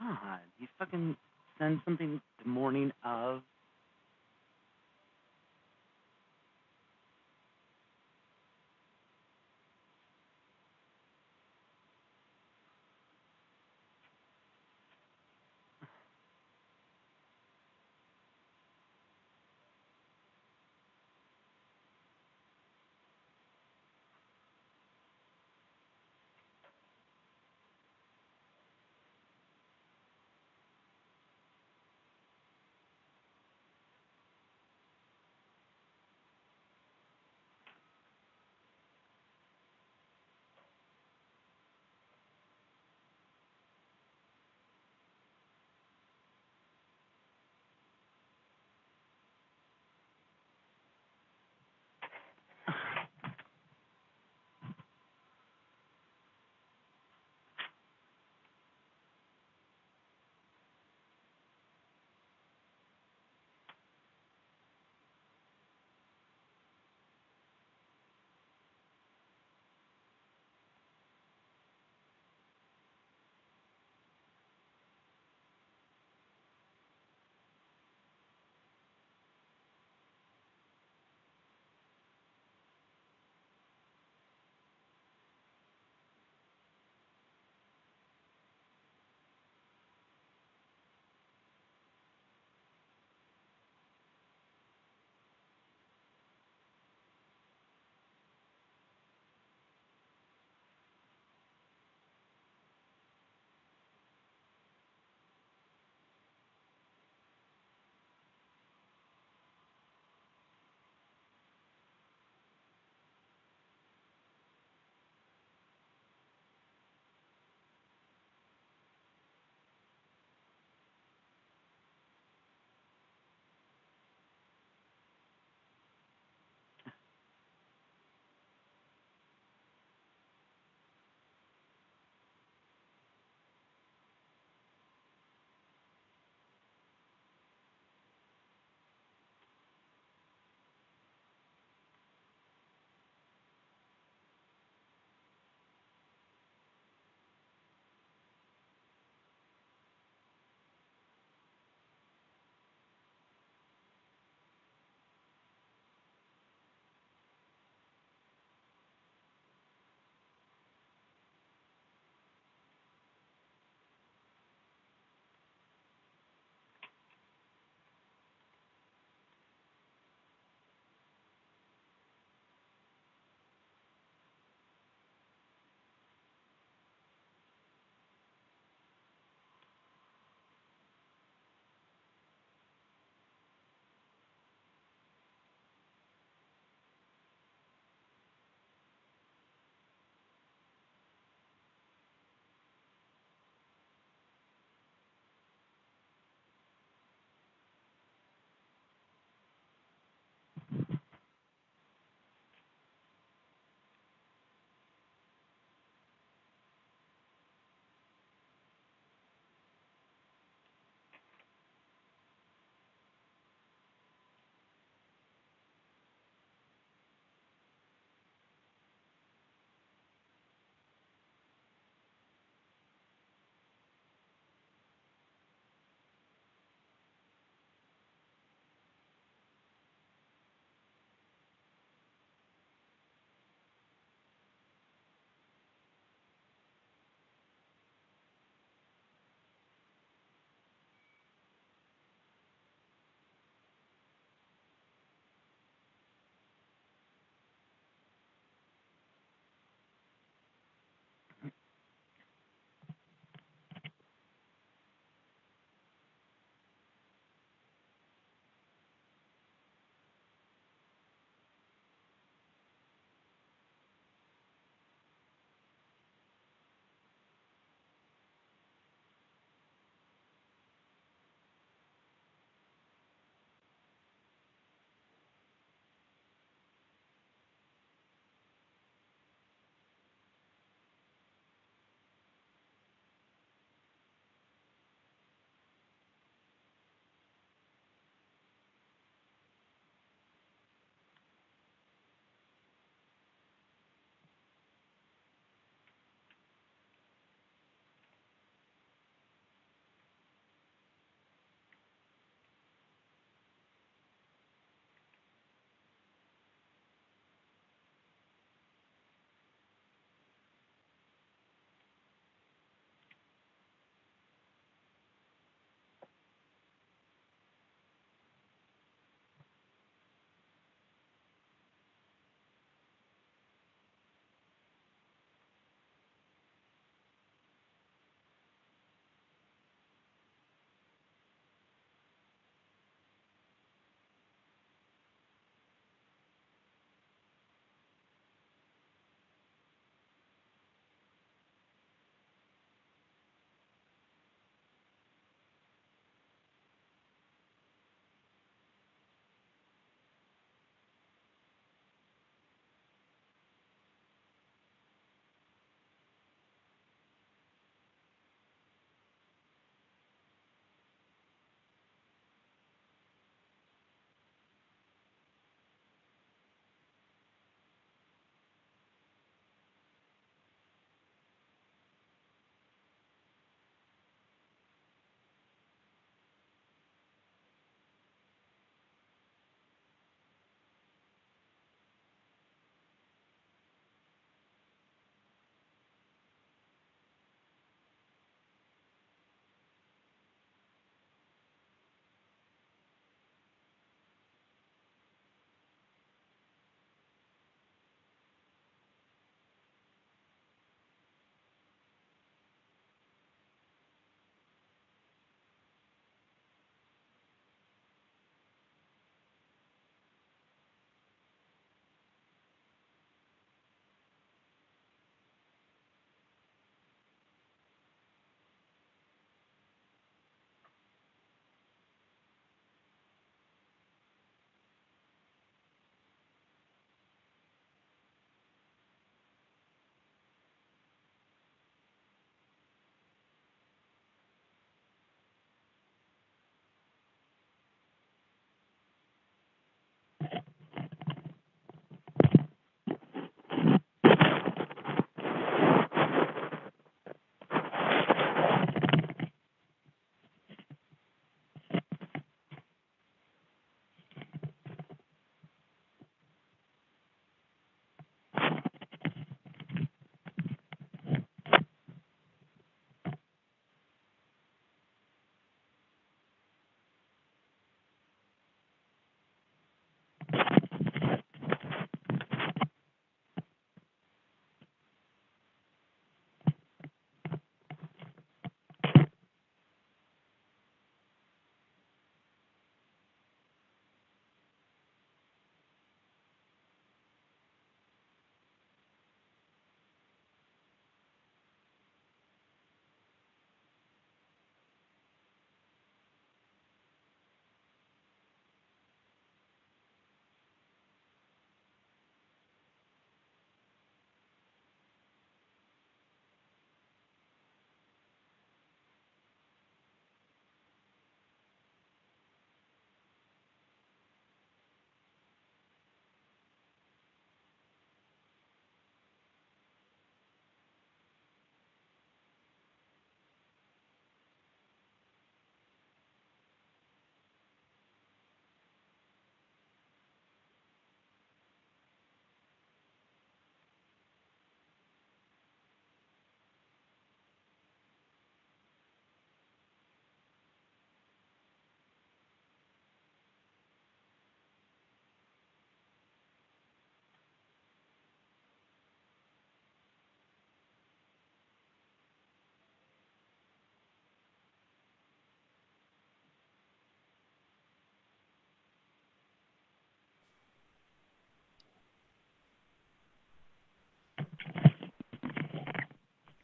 God, you fucking send something the morning of.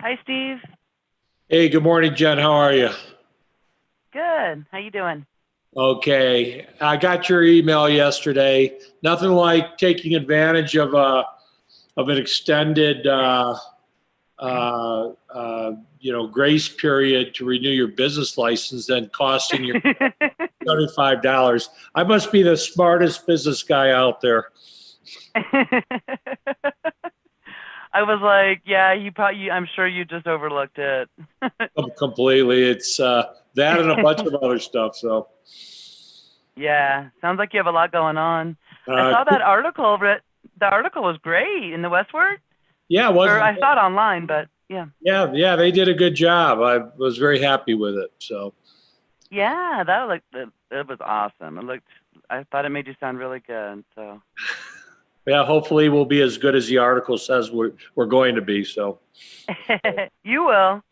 Hi, Steve. Hey, good morning, Jen. How are you? Good. How you doing? Okay, I got your email yesterday. Nothing like taking advantage of an extended grace period to renew your business license than costing you $75. I must be the smartest business guy out there. I was like, yeah, you probably. I'm sure you just overlooked it. Completely. It's that and a bunch of other stuff. So, Yeah, sounds like you have a lot going on. I uh, saw that article. The article was great in the Westward, yeah, or I saw it online, but yeah. yeah, they did a good job. I was very happy with it. So. Yeah, that looked it was awesome. I thought it made you sound really good. So Yeah, hopefully we'll be as good as the article says we're going to be. So you will.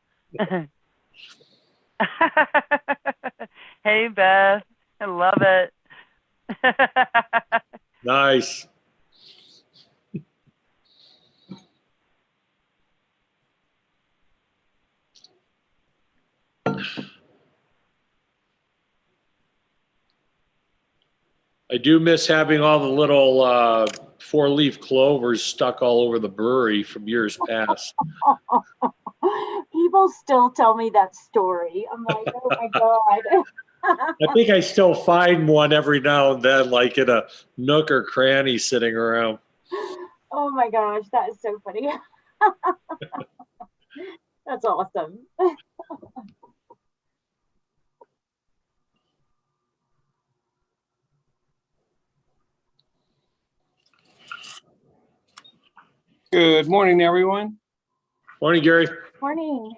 Hey Beth, I love it. nice. I do miss having all the little four-leaf clovers stuck all over the brewery from years past. People still tell me that story. I'm like, oh my God. I think I still find one every now and then, like in a nook or cranny sitting around. Oh my gosh, that is so funny. That's awesome. Good morning, everyone. Morning, Gary. Morning.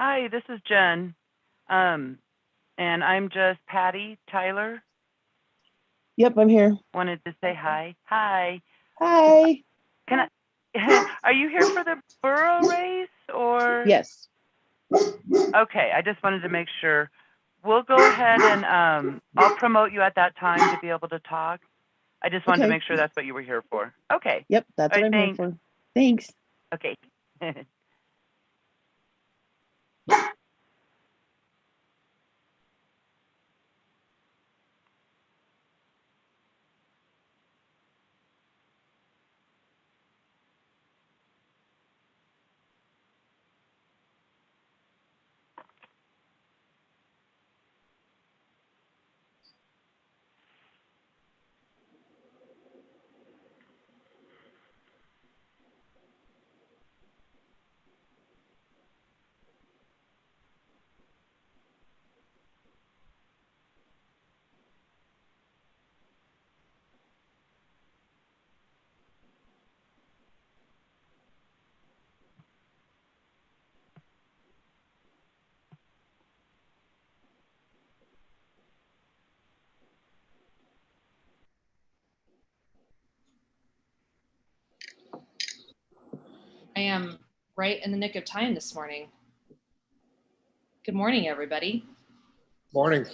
Hi, this is Jen. And I'm just Patty Tyler. Yep, I'm here. Wanted to say hi. Hi. Hi. Can I, are you here for the borough race or? Yes. Okay, I just wanted to make sure. We'll go ahead and I'll promote you at that time to be able to talk. I just wanted to Okay. make sure that's what you were here for. Okay. Yep, that's All what right, I'm here thanks. for. Thanks. Okay. I am right in the nick of time this morning. Good morning, everybody. Morning.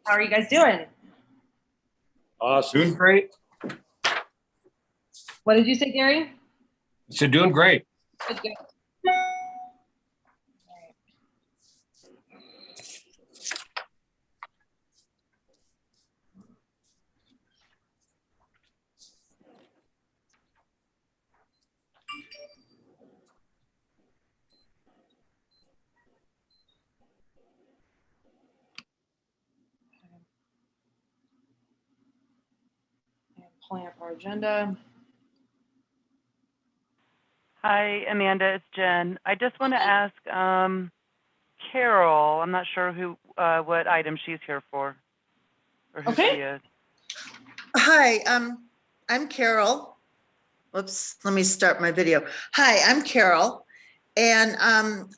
How are you guys doing? Awesome. Doing great. What did you say, Gary? So doing great. Good, good. I'm pulling up our agenda. Hi, Amanda. It's Jen. I just want to ask Carol. I'm not sure what item she's here for, or who Okay. she is. Hi, I'm Carol. Whoops, let me start my video. Hi, I'm Carol. And I'm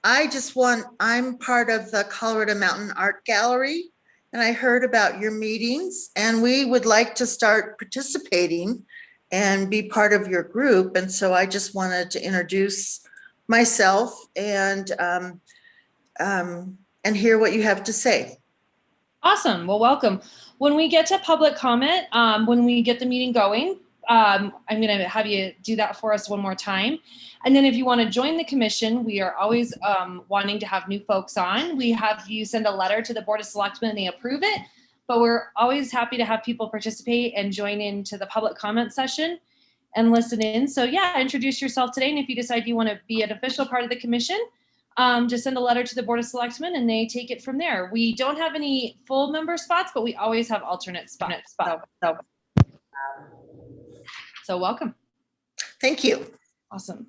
part of the Colorado Mountain Art Gallery. And I heard about your meetings and we would like to start participating and be part of your group. And so I just wanted to introduce myself and hear what you have to say. Awesome. Well, welcome. When we get to public comment, when we get the meeting going, I'm going to have you do that for us one more time. And then if you want to join the commission, we are always wanting to have new folks on. We have you send a letter to the Board of Selectmen and they approve it. But we're always happy to have people participate and join into the public comment session and listen in. So yeah, introduce yourself today. And if you decide you want to be an official part of the commission, just send a letter to the Board of Selectmen and they take it from there. We don't have any full member spots, but we always have alternate spots. So welcome. Thank you. Awesome.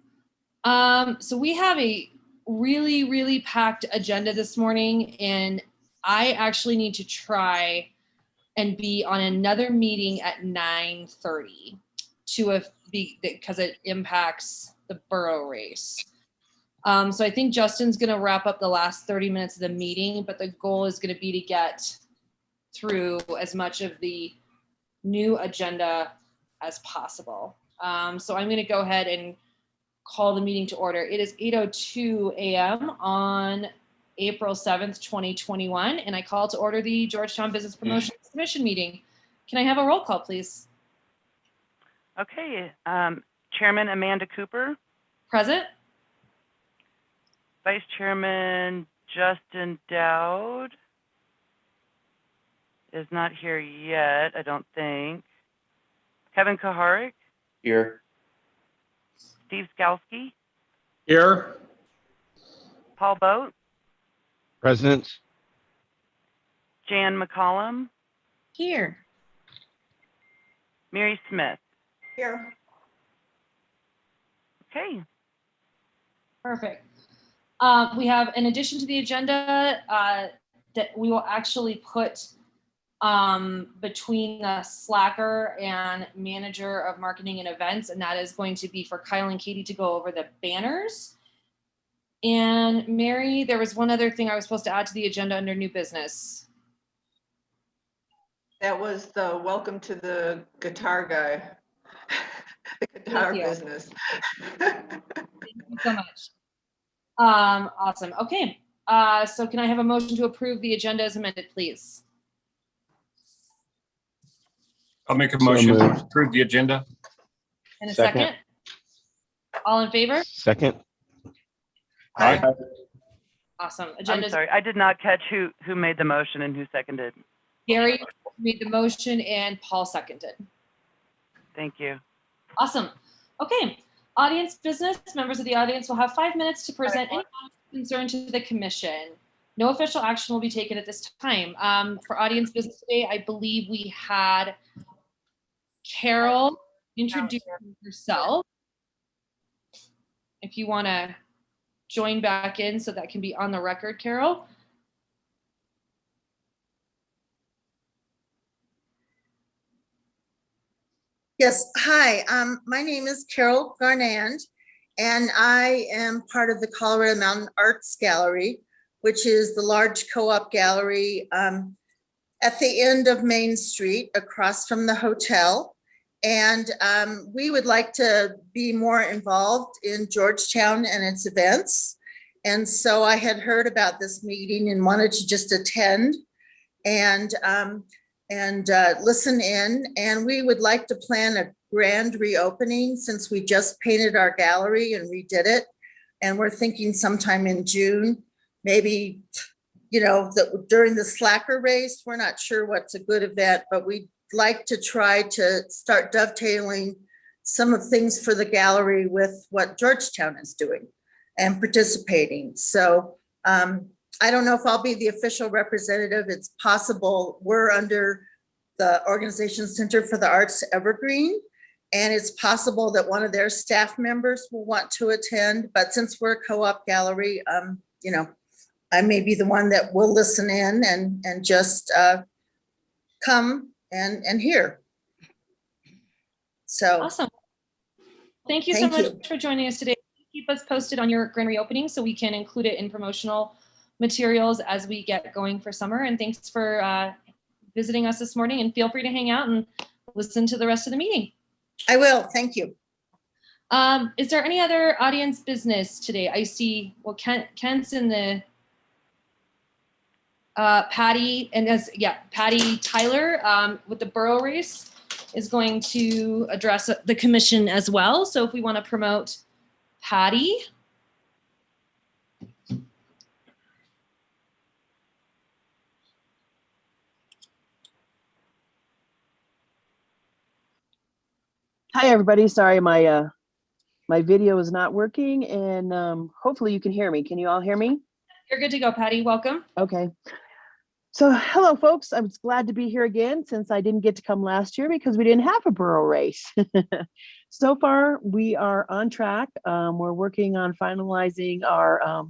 So we have a really, really packed agenda this morning, and I actually need to try and be on another meeting at 9:30 because it impacts the borough race. So I think Justin's going to wrap up the last 30 minutes of the meeting, but the goal is going to be to get through as much of the new agenda as possible. So I'm going to go ahead and call the meeting to order. It is 8:02 a.m. on April 7th, 2021, and I call to order the Georgetown Business Promotion Commission meeting. Can I have a roll call, please? Okay. Chairman Amanda Cooper, Present. Vice Chairman Justin Dowd is not here yet, I don't think. Kevin Kaharik, Here. Steve Skalski, Here. Paul Boat, Present. Jan McCollum, Here. Mary Smith. Here. Okay. Perfect. We have, in addition to the agenda, that we will actually put between the Slacker and manager of marketing and events, and that is going to be for Kyle and Katie to go over the banners And Mary, there was one other thing I was supposed to add to the agenda under new business. That was the welcome to the guitar guy, the guitar you. business. Thank you so much. Awesome. Okay. So can I have a motion to approve the agenda as amended, please? I'll make a So motion to moved. approve the agenda. And a Second. second? All in favor? Second. Aye. Awesome. I'm Agenda. sorry, I did not catch who made the motion and who seconded. Gary made the motion and Paul seconded. Thank you. Awesome. Okay. Audience business. Members of the audience will have 5 minutes to present any concern to the commission. No official action will be taken at this time. For audience business today, I believe we had Carol introduce herself. If you want to join back in so that can be on the record, Carol. Yes, hi, my name is Carol Garnand, and I am part of the Colorado Mountain Arts Gallery, which is the large co-op gallery at the end of Main Street across from the hotel. And we would like to be more involved in Georgetown and its events. And so I had heard about this meeting and wanted to just attend and listen in. And we would like to plan a grand reopening since we just painted our gallery and redid it. And we're thinking sometime in June, maybe, you know, during the Slacker race. We're not sure what's a good event, but we'd like to try to start dovetailing some of things for the gallery with what Georgetown is doing and participating. So I don't know if I'll be the official representative. It's possible. We're under the Organization Center for the Arts Evergreen, and it's possible that one of their staff members will want to attend. But since we're a co-op gallery, you know, I may be the one that will listen in and just come and hear. So Awesome. Thank you so Thank much you. for joining us today. Keep us posted on your grand reopening so we can include it in promotional materials as we get going for summer. And thanks for visiting us this morning, and feel free to hang out and listen to the rest of the meeting. I will. Thank you. Is there any other audience business today? I see, well, Kent's in the Patty, and Patty Tyler with the borough race is going to address the commission as well. So if we want to promote Patty. Hi, everybody. Sorry, my video is not working, and hopefully you can hear me. Can you all hear me? You're good to go, Patty. Welcome. Okay. So hello, folks. I was glad to be here again since I didn't get to come last year because we didn't have a borough race. So far, we are on track. We're working on finalizing our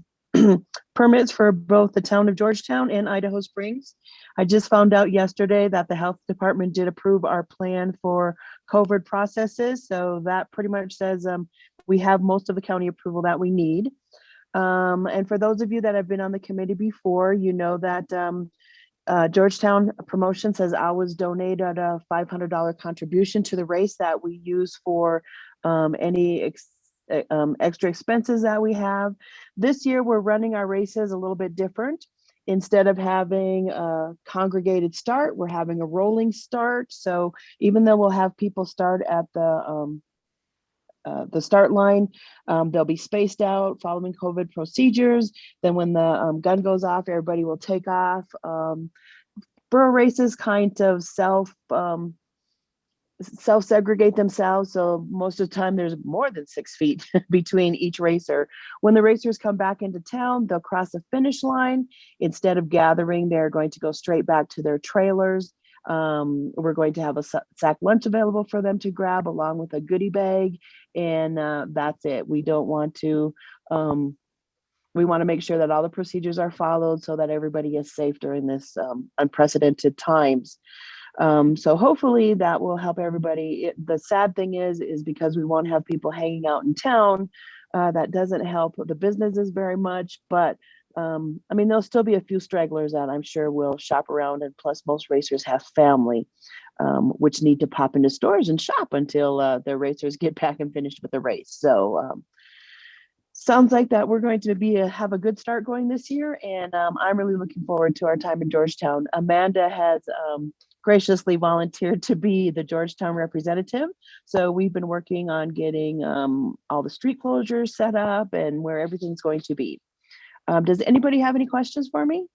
permits for both the town of Georgetown and Idaho Springs. I just found out yesterday that the health department did approve our plan for COVID processes. So that pretty much says we have most of the county approval that we need. And for those of you that have been on the committee before, you know that Georgetown Promotions has always donated a $500 contribution to the race that we use for any extra expenses that we have. This year, we're running our races a little bit different. Instead of having a congregated start, we're having a rolling start. So even though we'll have people start at the start line, they'll be spaced out following COVID procedures. Then when the gun goes off, everybody will take off. Borough races kind of self-segregate themselves. So most of the time there's more than 6 feet between each racer. When the racers come back into town, they'll cross the finish line. Instead of gathering, they're going to go straight back to their trailers. We're going to have a sack lunch available for them to grab along with a goodie bag. And that's it. We don't want to, we want to make sure that all the procedures are followed so that everybody is safe during this unprecedented times. So hopefully that will help everybody. The sad thing is because we won't have people hanging out in town, That doesn't help the businesses very much, but I mean, there'll still be a few stragglers that I'm sure will shop around, and plus most racers have family, which need to pop into stores and shop until the racers get back and finished with the race. So sounds like that we're going to have a good start going this year, and I'm really looking forward to our time in Georgetown. Amanda has graciously volunteered to be the Georgetown representative, so we've been working on getting all the street closures set up and where everything's going to be. Does anybody have any questions for me?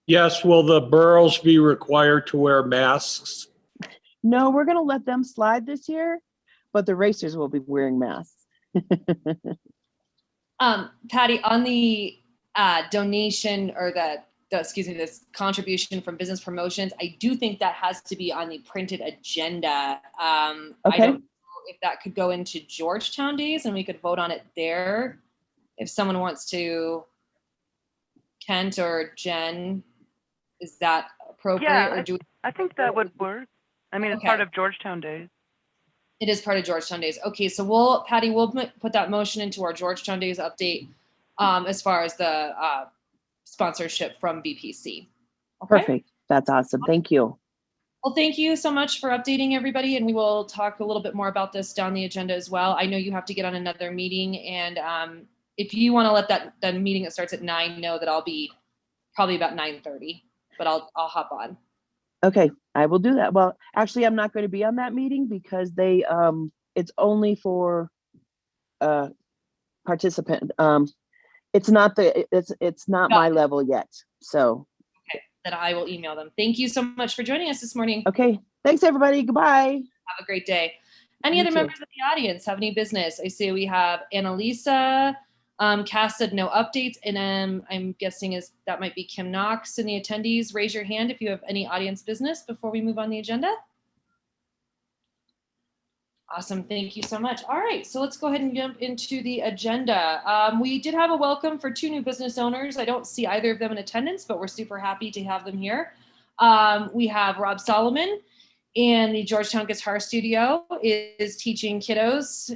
Yes, will the boroughs be required to wear masks? No, we're going to let them slide this year, but the racers will be wearing masks. Patty, on the donation or this contribution from business promotions, I do think that has to be on the printed agenda. I Okay. don't know if that could go into Georgetown Days and we could vote on it there. If someone wants to, Kent or Jen, is that appropriate? Yeah, Or I think that would work. I mean, it's Okay. part of Georgetown Days. It is part of Georgetown Days. Okay, so Patty, we'll put that motion into our Georgetown Days update as far as the sponsorship from BPC. Okay? Perfect. That's awesome. Thank you. Well, thank you so much for updating everybody, and we will talk a little bit more about this down the agenda as well. I know you have to get on another meeting, and if you want to let that meeting that starts at 9 know that I'll be probably about 9:30, but I'll hop on. Okay, I will do that. Well, actually, I'm not going to be on that meeting because it's only for participant. It's not my level yet. So. Okay, then I will email them. Thank you so much for joining us this morning. Okay, thanks everybody. Goodbye. Have a great day. Any You other too. members of the audience have any business? I see we have Annalisa. Cass said no updates, and I'm guessing that might be Kim Knox. And the attendees, raise your hand if you have any audience business before we move on the agenda. Awesome, thank you so much. All right, so let's go ahead and jump into the agenda. We did have a welcome for 2 new business owners. I don't see either of them in attendance, but we're super happy to have them here. We have Rob Solomon in the Georgetown Guitar Studio is teaching kiddos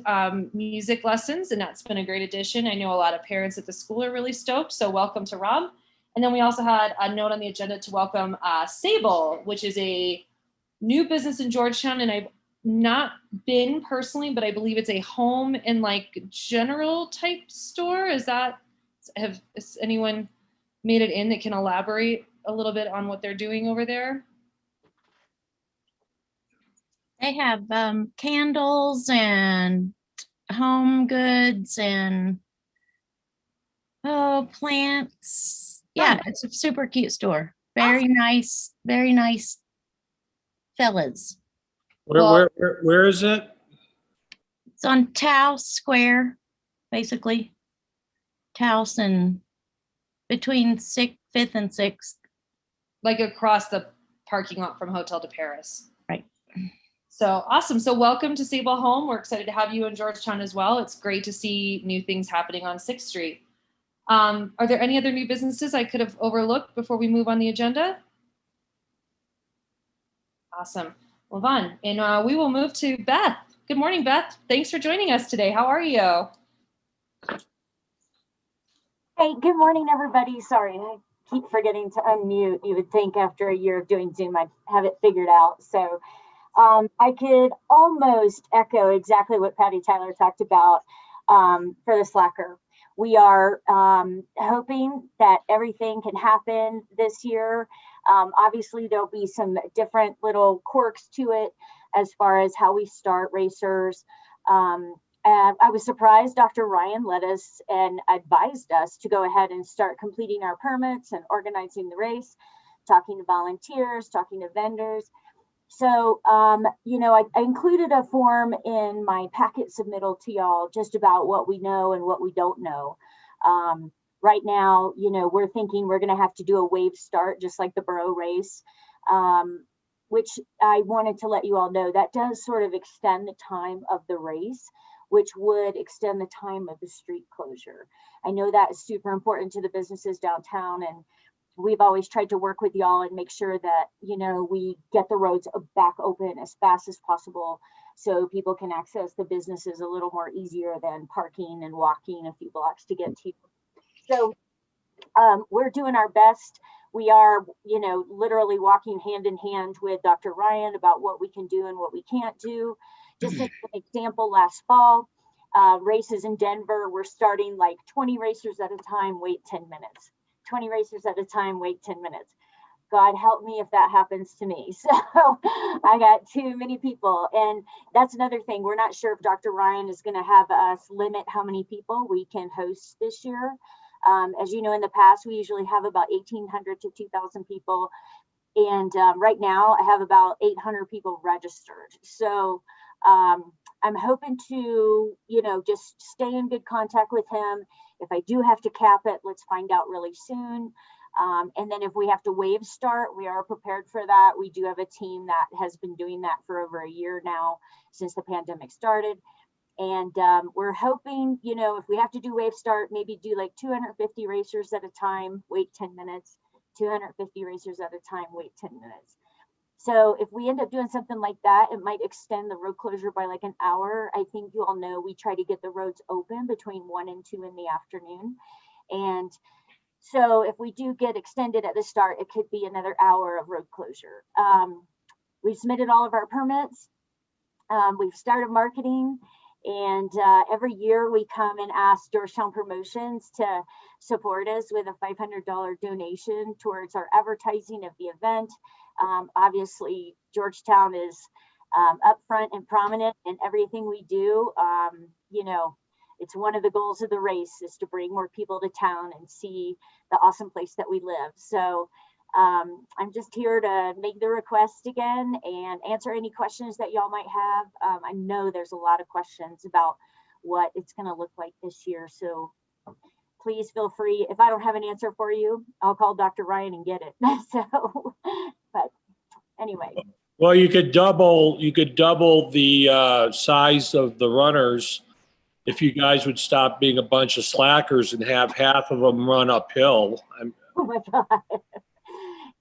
music lessons, and that's been a great addition. I know a lot of parents at the school are really stoked, so welcome to Rob. And then we also had a note on the agenda to welcome Sable, which is a new business in Georgetown, and I've not been personally, but I believe it's a home and like general type store. Has anyone made it in that can elaborate a little bit on what they're doing over there? They have candles and home goods and plants. Yeah, it's a super cute store. Very nice fellas. Where is it? It's on Taos Square, basically. Taos and between 5th and 6th. Like across the parking lot from Hotel de Paris. Right. So awesome. So welcome to Sable Home. We're excited to have you in Georgetown as well. It's great to see new things happening on 6th Street. Are there any other new businesses I could have overlooked before we move on the agenda? Awesome. Well, fun. And we will move to Beth. Good morning, Beth. Thanks for joining us today. How are you? Hey, good morning, everybody. Sorry, I keep forgetting to unmute. You would think after a year of doing Zoom, I'd have it figured out. So I could almost echo exactly what Patty Tyler talked about for the Slacker. We are hoping that everything can happen this year. Obviously, there'll be some different little quirks to it as far as how we start racers. And I was surprised Dr. Ryan led us and advised us to go ahead and start completing our permits and organizing the race, talking to volunteers, talking to vendors. So, I included a form in my packet submittal to y'all just about what we know and what we don't know. Right now, we're thinking we're going to have to do a wave start, just like the borough race, which I wanted to let you all know that does sort of extend the time of the race, which would extend the time of the street closure. I know that is super important to the businesses downtown, and we've always tried to work with y'all and make sure that, we get the roads back open as fast as possible so people can access the businesses a little more easier than parking and walking a few blocks to get to. So we're doing our best. We are, literally walking hand in hand with Dr. Ryan about what we can do and what we can't do. Just as an example, last fall, races in Denver, we're starting like 20 racers at a time, wait 10 minutes. 20 racers at a time, wait 10 minutes. God help me if that happens to me. So I got too many people. And that's another thing. We're not sure if Dr. Ryan is going to have us limit how many people we can host this year. As you know, in the past, we usually have about 1,800 to 2,000 people. And right now I have about 800 people registered. So I'm hoping to, just stay in good contact with him. If I do have to cap it, let's find out really soon. And then if we have to wave start, we are prepared for that. We do have a team that has been doing that for over a year now since the pandemic started. And we're hoping, if we have to do wave start, maybe do like 250 racers at a time, wait 10 minutes, 250 racers at a time, wait 10 minutes. So if we end up doing something like that, it might extend the road closure by like an hour. I think you all know we try to get the roads open between 1 and 2 in the afternoon. And so if we do get extended at the start, it could be another hour of road closure. We've submitted all of our permits. We've started marketing. And every year we come and ask Georgetown Promotions to support us with a $500 donation towards our advertising of the event. Obviously, Georgetown is upfront and prominent in everything we do. It's one of the goals of the race is to bring more people to town and see the awesome place that we live. So I'm just here to make the request again and answer any questions that y'all might have. I know there's a lot of questions about what it's going to look like this year. So please feel free. If I don't have an answer for you, I'll call Dr. Ryan and get it. So, but anyway. Well, you could double the size of the runners if you guys would stop being a bunch of slackers and have half of them run uphill. Oh my God.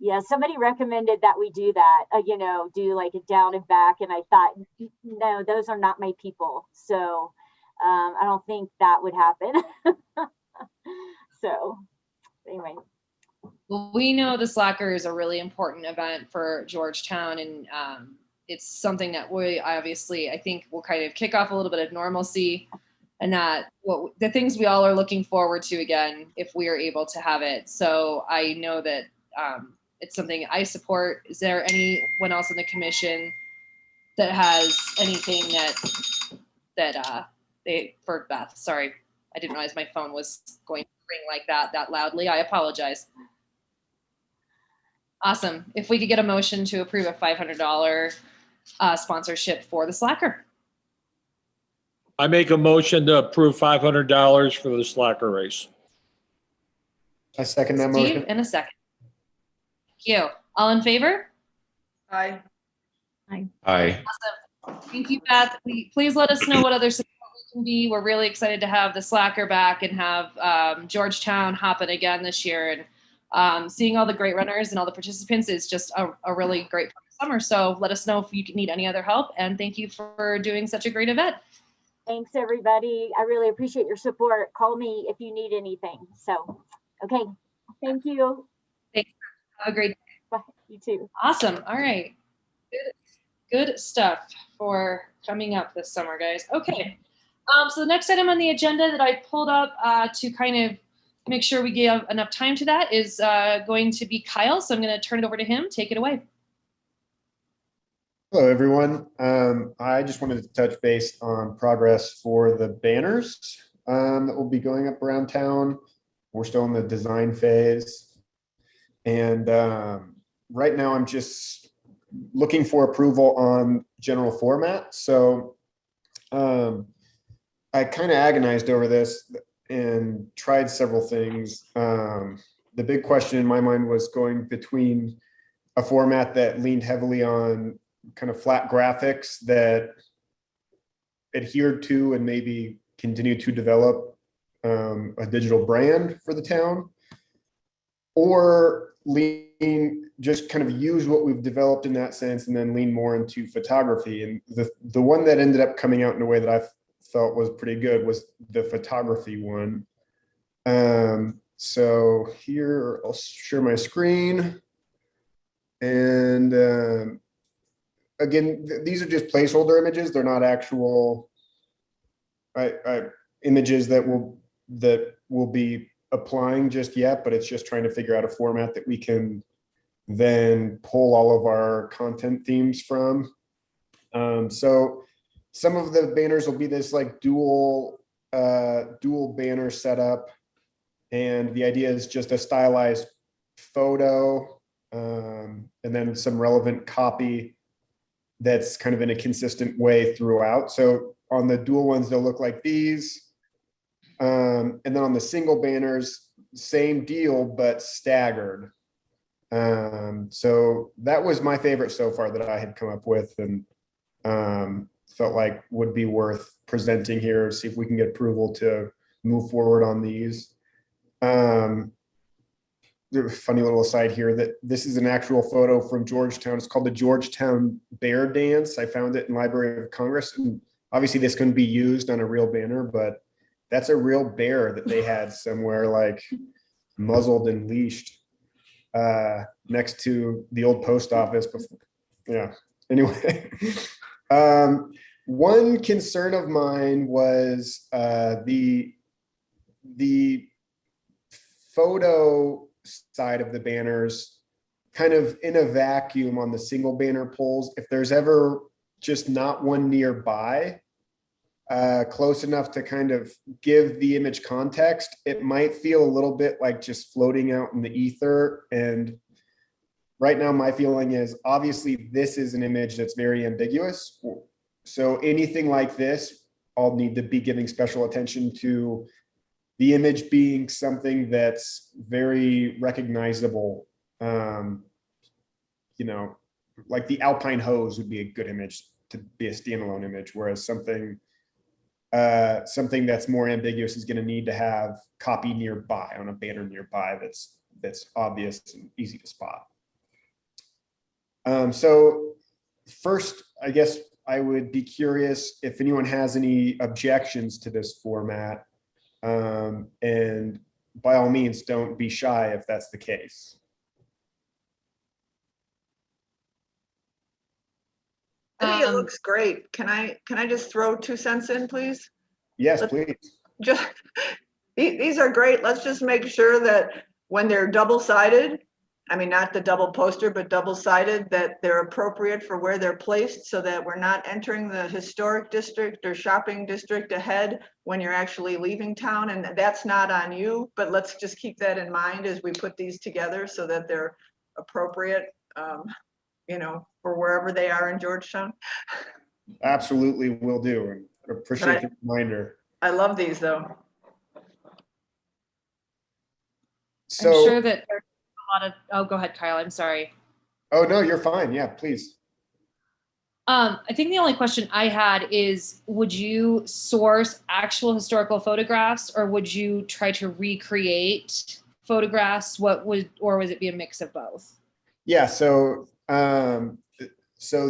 Yeah, somebody recommended that we do that, do like a down and back. And I thought, no, those are not my people. So I don't think that would happen. So anyway. Well, we know the Slacker is a really important event for Georgetown, and it's something that I think will kind of kick off a little bit of normalcy, and that the things we all are looking forward to again if we are able to have it. So I know that it's something I support. Is there anyone else in the commission that has anything for Beth? Sorry, I didn't realize my phone was going to ring like that loudly. I apologize. Awesome. If we could get a motion to approve a $500 sponsorship for the Slacker. I make a motion to approve $500 for the Slacker race. I second that Steve, motion. in a second. Thank you. All in favor? Aye. Aye. Awesome. Thank you, Beth. Please let us know what other support we can be. We're really excited to have the Slacker back and have Georgetown happen again this year. And seeing all the great runners and all the participants is just a really great summer. So let us know if you need any other help. And thank you for doing such a great event. Thanks, everybody. I really appreciate your support. Call me if you need anything. So, okay. Thank you. Thanks. Have a great day. Bye. You too. Awesome. All right. Good stuff for coming up this summer, guys. Okay. So the next item on the agenda that I pulled up to kind of make sure we give enough time to that is going to be Kyle. So I'm going to turn it over to him. Take it away. Hello, everyone. I just wanted to touch base on progress for the banners that will be going up around town. We're still in the design phase. And right now I'm just looking for approval on general format. So I kind of agonized over this and tried several things. The big question in my mind was going between a format that leaned heavily on kind of flat graphics that adhered to and maybe continue to develop a digital brand for the town, or lean, just kind of use what we've developed in that sense and then lean more into photography. And the one that ended up coming out in a way that I felt was pretty good was the photography one. So here I'll share my screen. And again, these are just placeholder images. They're not actual images that will be applying just yet, but it's just trying to figure out a format that we can then pull all of our content themes from. So some of the banners will be this like dual banner setup. And the idea is just a stylized photo and then some relevant copy that's kind of in a consistent way throughout. So on the dual ones, they'll look like these. And then on the single banners, same deal, but staggered. So that was my favorite so far that I had come up with and felt like would be worth presenting here, see if we can get approval to move forward on these. There's a funny little aside here that this is an actual photo from Georgetown. It's called the Georgetown Bear Dance. I found it in Library of Congress. And obviously this couldn't be used on a real banner, but that's a real bear that they had somewhere like muzzled and leashed next to the old post office before. Yeah, anyway. One concern of mine was the photo side of the banners kind of in a vacuum on the single banner polls. If there's ever just not one nearby close enough to kind of give the image context, it might feel a little bit like just floating out in the ether. And right now my feeling is obviously this is an image that's very ambiguous. So anything like this, I'll need to be giving special attention to the image being something that's very recognizable. You know, like the Alpine hose would be a good image to be a standalone image, whereas something that's more ambiguous is going to need to have copy nearby on a banner nearby that's obvious and easy to spot. So first, I guess I would be curious if anyone has any objections to this format. And by all means, don't be shy if that's the case. I think it looks great. Can I just throw 2 cents in, please? Yes, please. Just these are great. Let's just make sure that when they're double-sided, I mean, not the double poster, but double-sided, that they're appropriate for where they're placed so that we're not entering the historic district or shopping district ahead when you're actually leaving town. And that's not on you, but let's just keep that in mind as we put these together so that they're appropriate, you know, for wherever they are in Georgetown. Absolutely will do. And appreciate the reminder. I love these though. So, I'm sure that there's a lot of, oh, go ahead, Kyle, I'm sorry. Oh, no, you're fine. Yeah, please. I think the only question I had is, would you source actual historical photographs or would you try to recreate photographs? Or would it be a mix of both? Yeah, so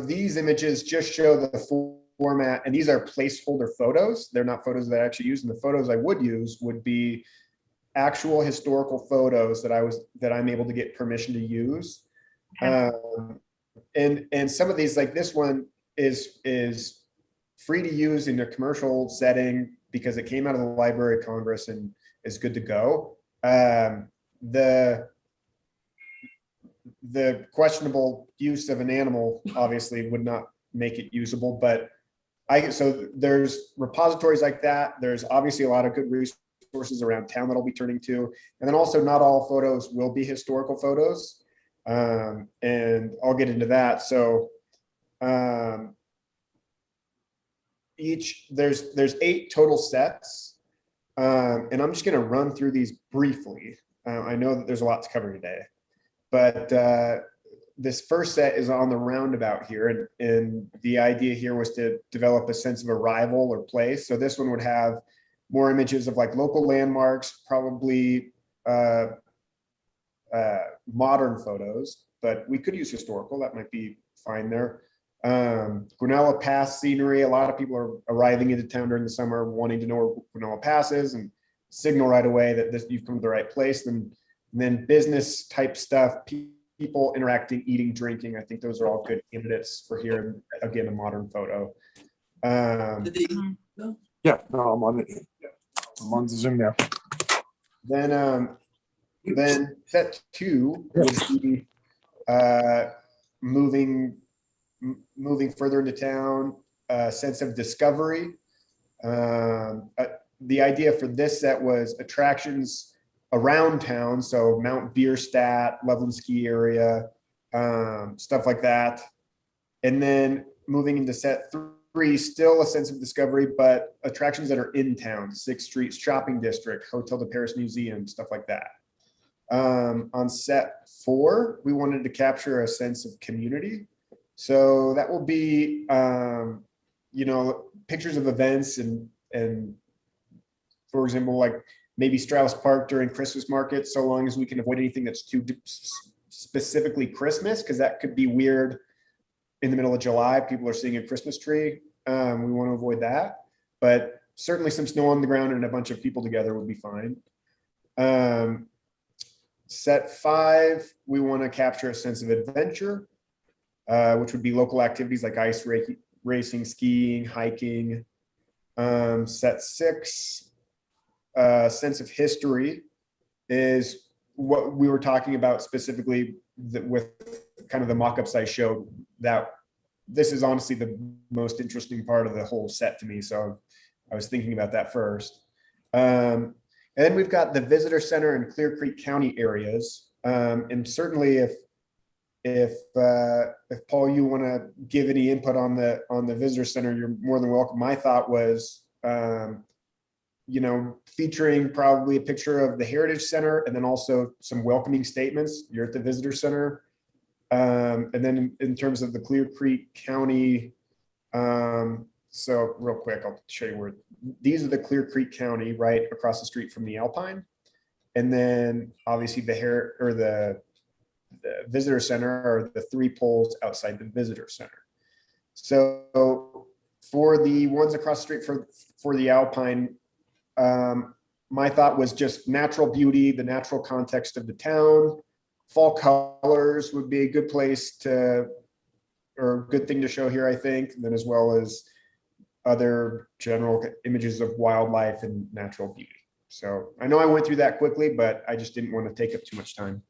these images just show the format, and these are placeholder photos. They're not photos that I actually use, and the photos I would use would be actual historical photos that I'm able to get permission to use. Okay. And some of these, like this one, is free to use in a commercial setting because it came out of the Library of Congress and is good to go. The questionable use of an animal obviously would not make it usable, but so there's repositories like that. There's obviously a lot of good resources around town that I'll be turning to. And then also not all photos will be historical photos. And I'll get into that. So there's 8 total sets. And I'm just gonna run through these briefly. I know that there's a lot to cover today, but this first set is on the roundabout here. And the idea here was to develop a sense of arrival or place. So this one would have more images of like local landmarks, probably modern photos, but we could use historical. That might be fine there. Guanella Pass scenery. A lot of people are arriving into town during the summer wanting to know where Guanella Pass is and signal right away that you've come to the right place. Then business type stuff, people interacting, eating, drinking. I think those are all good candidates for here. Again, a modern photo. Yeah, no, I'm on it. I'm on the Zoom now. Then set 2 would be moving further into town, sense of discovery. The idea for this set was attractions around town, so Mount Bierstadt, Loveland Ski Area, stuff like that. And then moving into set 3, still a sense of discovery, but attractions that are in town, 6th Street Shopping District, Hotel de Paris Museum, stuff like that. On set 4, we wanted to capture a sense of community. So that will be, pictures of events and for example, like maybe Strauss Park during Christmas market, so long as we can avoid anything that's too specifically Christmas, because that could be weird in the middle of July. People are seeing a Christmas tree. We want to avoid that, but certainly some snow on the ground and a bunch of people together would be fine. Set 5, we want to capture a sense of adventure, which would be local activities like ice racing, skiing, hiking. Set 6, sense of history is what we were talking about specifically with kind of the mock-ups I showed. That this is honestly the most interesting part of the whole set to me. So I was thinking about that first. And then we've got the visitor center and Clear Creek County areas. And certainly if Paul, you want to give any input on the visitor center, you're more than welcome. My thought was, featuring probably a picture of the Heritage Center and then also some welcoming statements. You're at the visitor center. And then in terms of the Clear Creek County, so real quick, I'll show you where these are the Clear Creek County right across the street from the Alpine. And then obviously the visitor center are the 3 poles outside the visitor center. So for the ones across the street for the Alpine, my thought was just natural beauty, the natural context of the town. Fall colors would be a good place or a good thing to show here, I think, and then as well as other general images of wildlife and natural beauty. So I know I went through that quickly, but I just didn't want to take up too much time.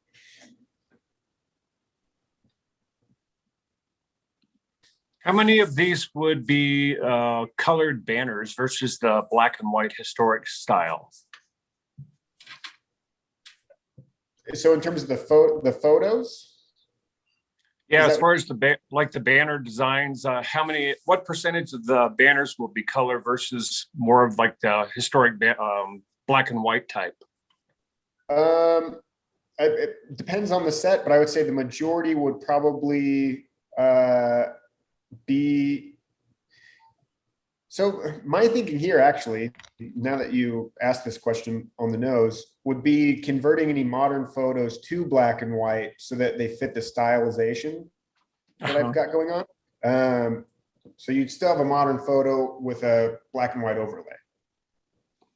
How many of these would be colored banners versus the black and white historic style? So in terms of the photos? Yeah, as far as the banner designs, what percentage of the banners will be color versus more of like the historic black and white type? It depends on the set, but I would say the majority would probably be. So my thinking here, actually, now that you asked this question on the nose, would be converting any modern photos to black and white so that they fit the stylization that I've got going on. So you'd still have a modern photo with a black and white overlay.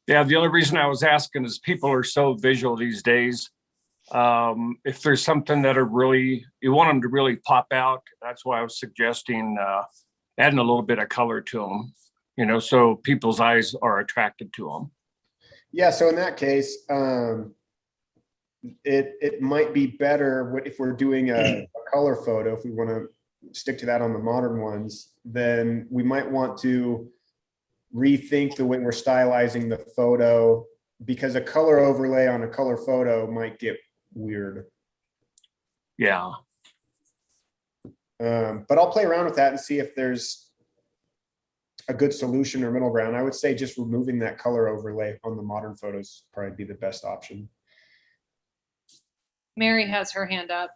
Yeah, the only reason I was asking is people are so visual these days. If there's something that you want them to really pop out, that's why I was suggesting adding a little bit of color to them. So people's eyes are attracted to them. Yeah, so in that case, it might be better if we're doing a color photo, if we want to stick to that on the modern ones, then we might want to rethink the way we're stylizing the photo, because a color overlay on a color photo might get weird. Yeah. But I'll play around with that and see if there's a good solution or middle ground. I would say just removing that color overlay on the modern photos probably be the best option. Mary has her hand up.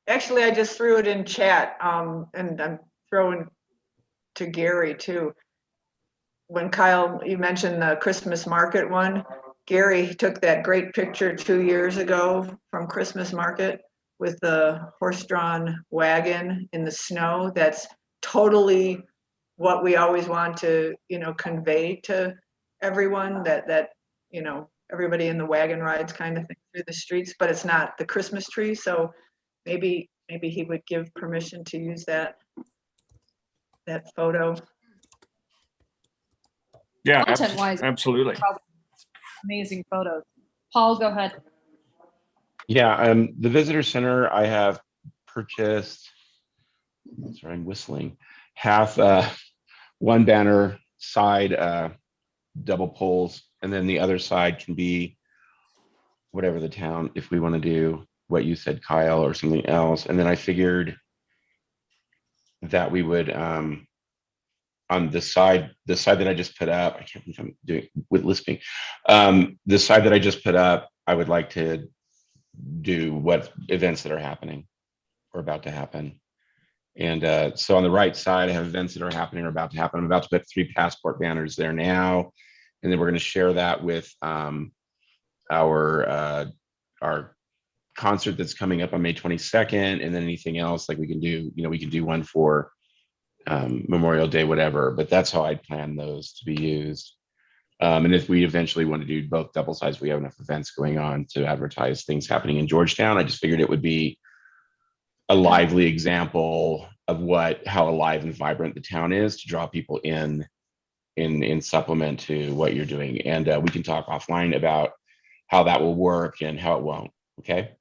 Actually, I just threw it in chat, and I'm throwing to Gary too. when Kyle, you mentioned the Christmas market one, Gary took that great picture 2 years ago from Christmas market with the horse-drawn wagon in the snow. That's totally what we always want to, convey to everyone, that, everybody in the wagon rides kind of thing through the streets, but it's not the Christmas tree. So maybe he would give permission to use that photo. Yeah, Content-wise, absolutely. amazing photos. Paul, go ahead. Yeah, the visitor center, I have purchased, sorry, I'm whistling, half one banner side double poles, and then the other side can be whatever the town, if we want to do what you said, Kyle, or something else. And then I figured that we would on the side that I just put up, I can't believe I'm doing with lisping. The side that I just put up, I would like to do what events that are happening or about to happen. And so on the right side, I have events that are happening or about to happen. I'm about to put 3 passport banners there now. And then we're going to share that with our concert that's coming up on May 22nd. And then anything else, like we can do, we can do one for Memorial Day, whatever, but that's how I plan those to be used. And if we eventually want to do both double sides, we have enough events going on to advertise things happening in Georgetown. I just figured it would be a lively example of how alive and vibrant the town is, to draw people in supplement to what you're doing. And we can talk offline about how that will work and how it won't. Okay.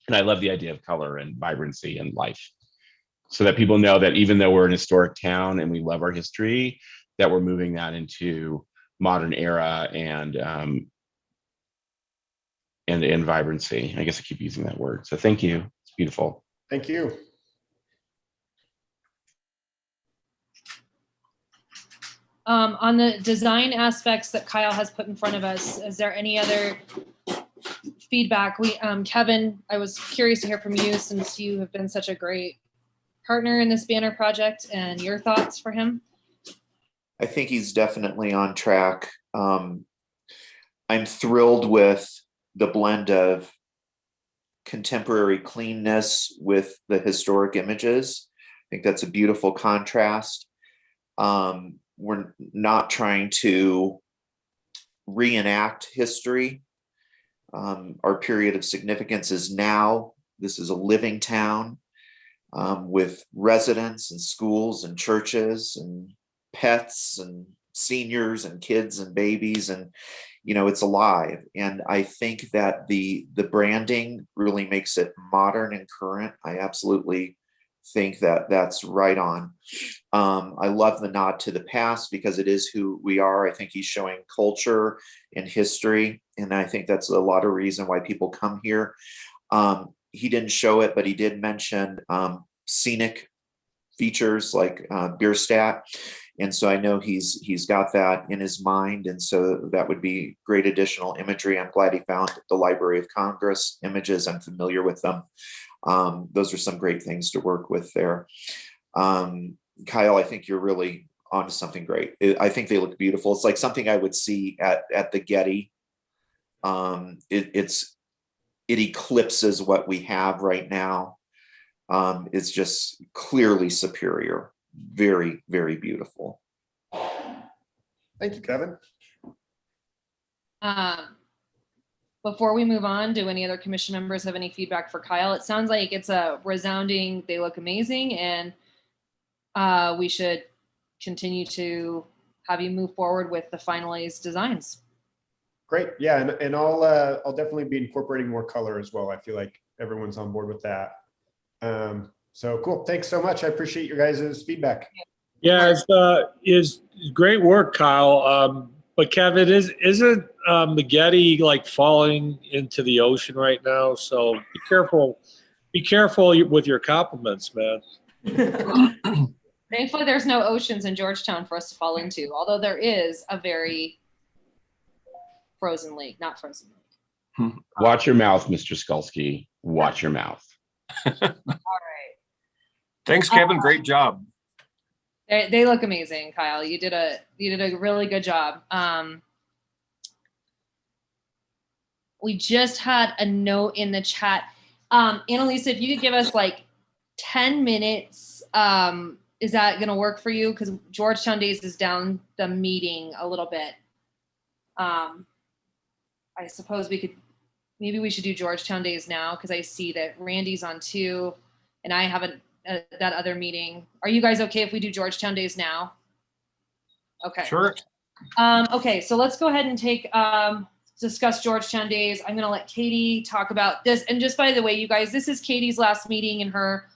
And I love the idea of color and vibrancy and life, so that people know that even though we're an historic town and we love our history, that we're moving that into modern era and vibrancy. I guess I keep using that word. So thank you. It's beautiful. Thank you. On the design aspects that Kyle has put in front of us, is there any other feedback? Kevin, I was curious to hear from you, since you have been such a great partner in this banner project, and your thoughts for him. I think he's definitely on track. I'm thrilled with the blend of contemporary cleanness with the historic images. I think that's a beautiful contrast. We're not trying to reenact history. Our period of significance is now. This is a living town with residents and schools and churches and pets and seniors and kids and babies, and it's alive. And I think that the branding really makes it modern and current. I absolutely think that that's right on. I love the nod to the past, because it is who we are. I think he's showing culture and history, and I think that's a lot of reason why people come here. He didn't show it, but he did mention scenic features like Bierstadt. And so I know he's got that in his mind. And so that would be great additional imagery. I'm glad he found the Library of Congress images. I'm familiar with them. Those are some great things to work with there. Kyle, I think you're really onto something great. I think they look beautiful. It's like something I would see at the Getty. It eclipses what we have right now. It's just clearly superior. Very, very beautiful. Thank you, Kevin. Before we move on, do any other commission members have any feedback for Kyle? It sounds like it's a resounding, they look amazing, and we should continue to have you move forward with the finalized designs. Great. Yeah, and I'll definitely be incorporating more color as well. I feel like everyone's on board with that. So cool. Thanks so much. I appreciate your guys' feedback. Yeah, it's great work, Kyle. But Kevin, isn't the Getty like falling into the ocean right now? So be careful. Be careful with your compliments, man. Thankfully, there's no oceans in Georgetown for us to fall into, although there is a very frozen lake, not frozen lake. Watch your mouth, Mr. Skulski. Watch your mouth. All right. Thanks, Kevin. Great job. They look amazing, Kyle. You did a really good job. We just had a note in the chat. Annalisa, if you could give us like 10 minutes, is that going to work for you? Because Georgetown Days is down the meeting a little bit. I suppose maybe we should do Georgetown Days now, because I see that Randy's on 2 and I haven't that other meeting. Are you guys okay if we do Georgetown Days now? Okay. Sure. Okay, so let's go ahead and discuss Georgetown Days. I'm gonna let Katie talk about this. And just by the way, you guys, this is Katie's last meeting in her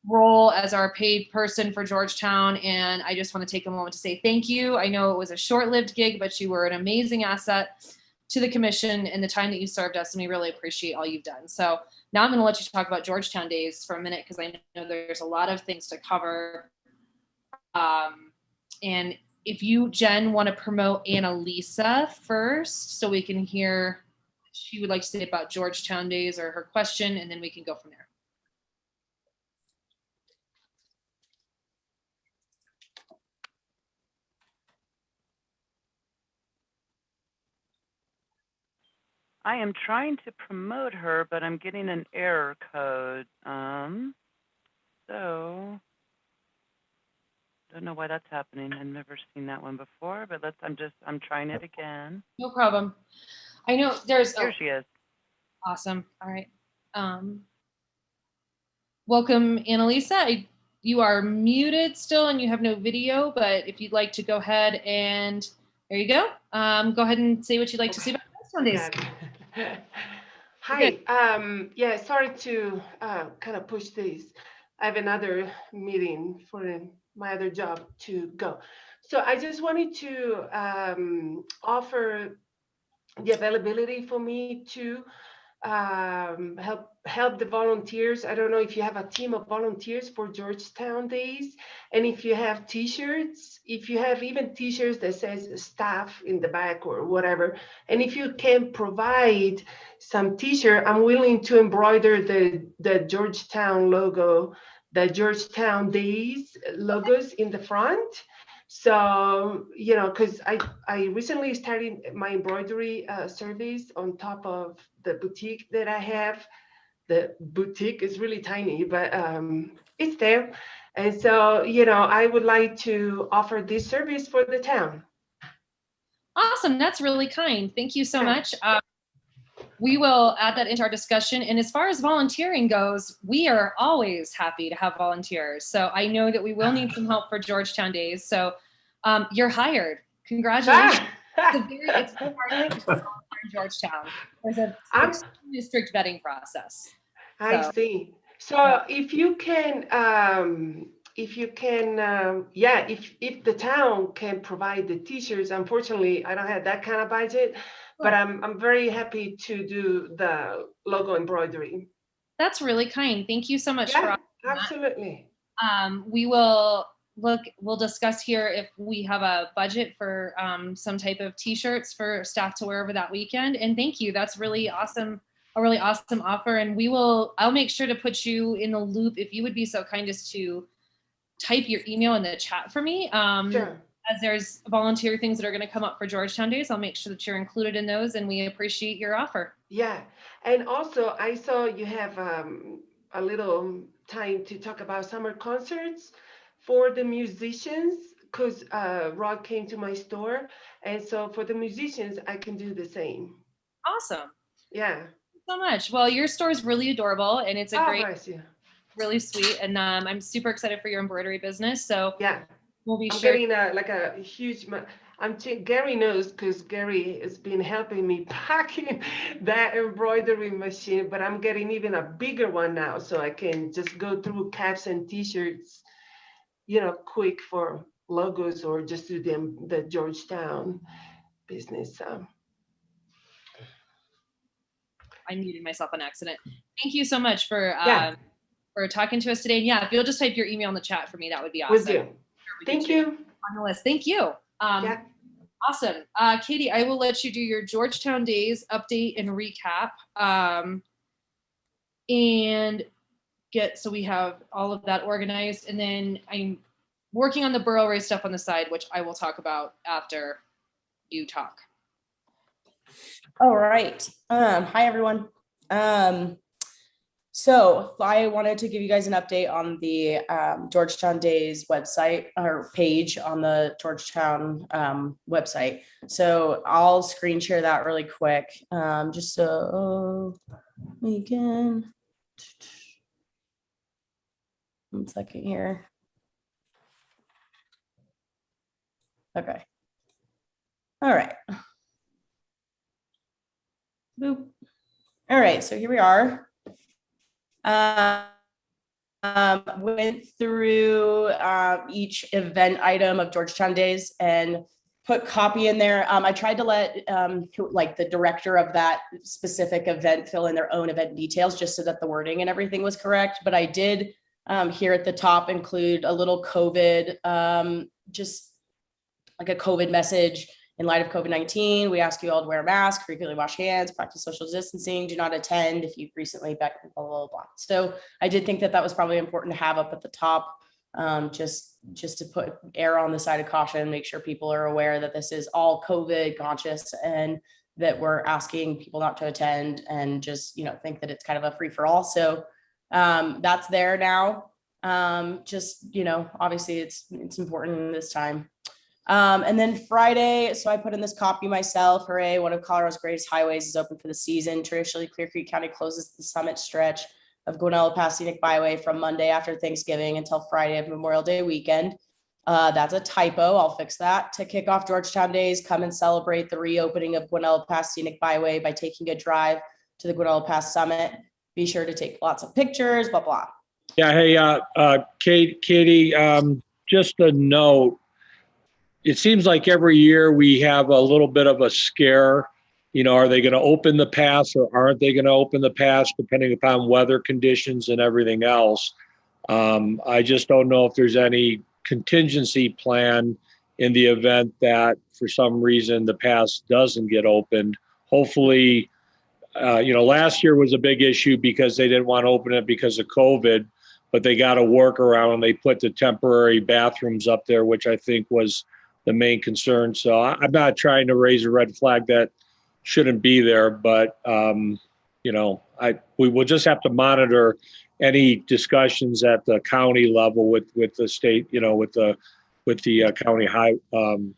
role as our paid person for Georgetown. And I just want to take a moment to say thank you. I know it was a short-lived gig, but you were an amazing asset to the commission and the time that you served us, and we really appreciate all you've done. So now I'm going to let you talk about Georgetown Days for a minute, because I know there's a lot of things to cover. And if you, Jen, want to promote Annalisa first, so we can hear what she would like to say about Georgetown Days or her question, and then we can go from there. I am trying to promote her, but I'm getting an error code. So don't know why that's happening. I've never seen that one before, but I'm trying it again. No problem. I know there's. Here she is. Awesome. All right. Welcome, Annalisa. You are muted still and you have no video, but if you'd like to go ahead and there you go. Go ahead and say what you'd like to say about Georgetown Days. Hi. Yeah, sorry to kind of push this. I have another meeting for my other job to go. So I just wanted to offer the availability for me to help the volunteers. I don't know if you have a team of volunteers for Georgetown Days, and if you have t-shirts, if you have even t-shirts that says staff in the back or whatever, and if you can provide some t-shirt, I'm willing to embroider the Georgetown logo, the Georgetown Days logos in the front. So, you know, because I recently started my embroidery service on top of the boutique that I have. The boutique is really tiny, but it's there. And so, you know, I would like to offer this service for the town. Awesome. That's really kind. Thank you so much. We will add that into our discussion. And as far as volunteering goes, we are always happy to have volunteers. So I know that we will need some help for Georgetown Days. So you're hired. Congratulations. It's very hard to volunteer in Georgetown. There's a extremely strict vetting process. I see. So if you can, yeah, if the town can provide the t-shirts, unfortunately, I don't have that kind of budget. But I'm very happy to do the logo embroidery. That's really kind. Thank you so much. Yeah, absolutely. We'll discuss here if we have a budget for some type of t-shirts for staff to wear over that weekend. And thank you. That's really awesome. A really awesome offer. And I'll make sure to put you in the loop if you would be so kind as to type your email in the chat for me. Sure. As there's volunteer things that are going to come up for Georgetown Days, I'll make sure that you're included in those, and we appreciate your offer. Yeah, and also I saw you have a little time to talk about summer concerts for the musicians, because Rod came to my store, and so for the musicians, I can do the same. Awesome. Yeah. Thank you so much. Well, your store is really adorable, and it's a great, really sweet, and I'm super excited for your embroidery business. So yeah. We'll be getting a huge. Gary knows, because Gary has been helping me packing that embroidery machine, but I'm getting even a bigger one now, so I can just go through caps and t-shirts, you know, quick for logos or just do the Georgetown business. I muted myself on accident. Thank you so much for talking to us today. And yeah, if you'll just type your email in the chat for me, that would be awesome. Will do. Thank you. On the list. Thank you. Awesome. Katie, I will let you do your Georgetown Days update and recap. So we have all of that organized. And then working on the Burrow Race stuff on the side, which I will talk about after you talk. All right. Hi, everyone. So I wanted to give you guys an update on the Georgetown Days website or page on the Georgetown website. So I'll screen share that really quick, just so we can. 1 second here. Okay. All right. Boop. All right, so here we are. Went through each event item of Georgetown Days and put copy in there. I tried to let like the director of that specific event fill in their own event details just so that the wording and everything was correct. But I did here at the top include a little COVID, just like a COVID message. In light of COVID-19, we ask you all to wear a mask, frequently wash hands, practice social distancing, do not attend if you've recently blah, blah, blah, blah. So I did think that that was probably important to have up at the top, just to put err on the side of caution, make sure people are aware that this is all COVID conscious and that we're asking people not to attend and just, think that it's kind of a free for all. So that's there now. Just, obviously it's important this time. And then Friday, so I put in this copy myself. Hooray, one of Colorado's greatest highways is open for the season. Traditionally, Clear Creek County closes the summit stretch of Guanella Pass Scenic Byway from Monday after Thanksgiving until Friday of Memorial Day weekend. That's a typo. I'll fix that. To kick off Georgetown Days, come and celebrate the reopening of Guanella Pass Scenic Byway by taking a drive to the Guanella Pass Summit. Be sure to take lots of pictures, blah, blah. Yeah. Hey, Katie, just a note. It seems like every year we have a little bit of a scare. Are they going to open the pass or aren't they going to open the pass, depending upon weather conditions and everything else? I just don't know if there's any contingency plan in the event that for some reason the pass doesn't get opened. Hopefully, last year was a big issue because they didn't want to open it because of COVID, but they got a workaround and they put the temporary bathrooms up there, which I think was the main concern. So I'm not trying to raise a red flag that shouldn't be there, but we will just have to monitor any discussions at the county level with the state, with the county high, the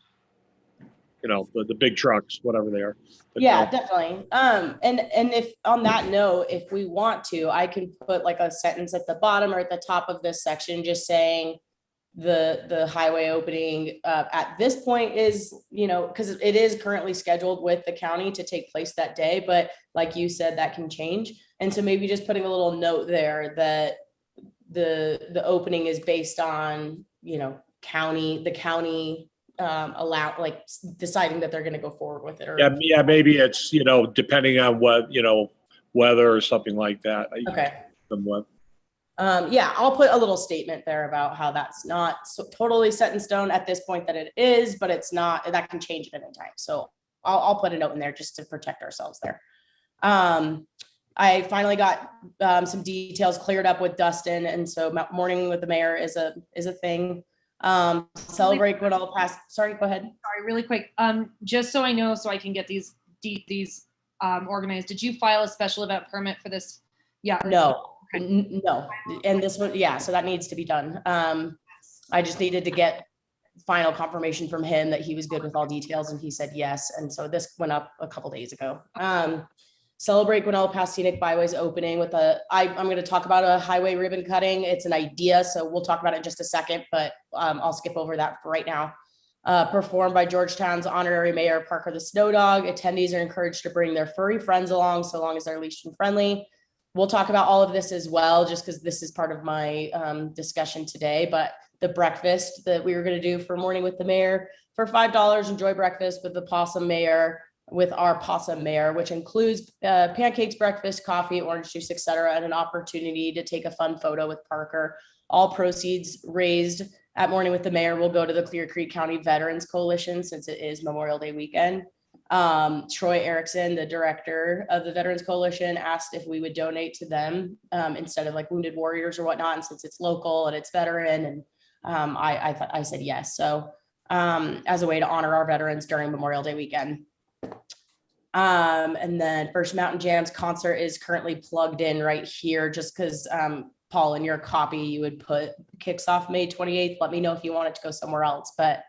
big trucks, whatever they are. But yeah, definitely. And if on that note, if we want to, I can put like a sentence at the bottom or at the top of this section, just saying, the highway opening at this point is, because it is currently scheduled with the county to take place that day, but like you said, that can change. And so maybe just putting a little note there that the opening is based on, the county deciding that they're going to go forward with it. Or yeah, maybe it's, depending on what, weather or something like that. Okay. Somewhat. Yeah, I'll put a little statement there about how that's not totally set in stone at this point that it is, but it's not, that can change at any time. So I'll put a note in there just to protect ourselves there. I finally got some details cleared up with Dustin. And so morning with the mayor is a thing. Celebrate Guanella Pass. Sorry, go ahead. Sorry, really quick. Just so I know, so I can get these organized. Did you file a special event permit for this? Yeah. No. No, and this one, yeah, so that needs to be done. I just needed to get final confirmation from him that he was good with all details, and he said yes. And so this went up a couple days ago. Celebrate Guanella Pass Scenic Byways opening with I'm going to talk about a highway ribbon cutting. It's an idea, so we'll talk about it in just a second, but I'll skip over that for right now. Performed by Georgetown's honorary mayor, Parker the Snow Dog. Attendees are encouraged to bring their furry friends along, so long as they're leashed and friendly. We'll talk about all of this as well, just because this is part of my discussion today. But the breakfast that we were going to do for Morning with the Mayor for $5, enjoy breakfast with our possum mayor, which includes pancakes, breakfast, coffee, orange juice, etc., and an opportunity to take a fun photo with Parker. All proceeds raised at Morning with the Mayor will go to the Clear Creek County Veterans Coalition, since it is Memorial Day weekend. Troy Erickson, the director of the Veterans Coalition, asked if we would donate to them instead of like Wounded Warriors or whatnot. And since it's local and it's veteran, and I said yes. So as a way to honor our veterans during Memorial Day weekend. And then First Mountain Jams concert is currently plugged in right here, just because Paul, in your copy, you would put kicks off May 28th. Let me know if you want it to go somewhere else, but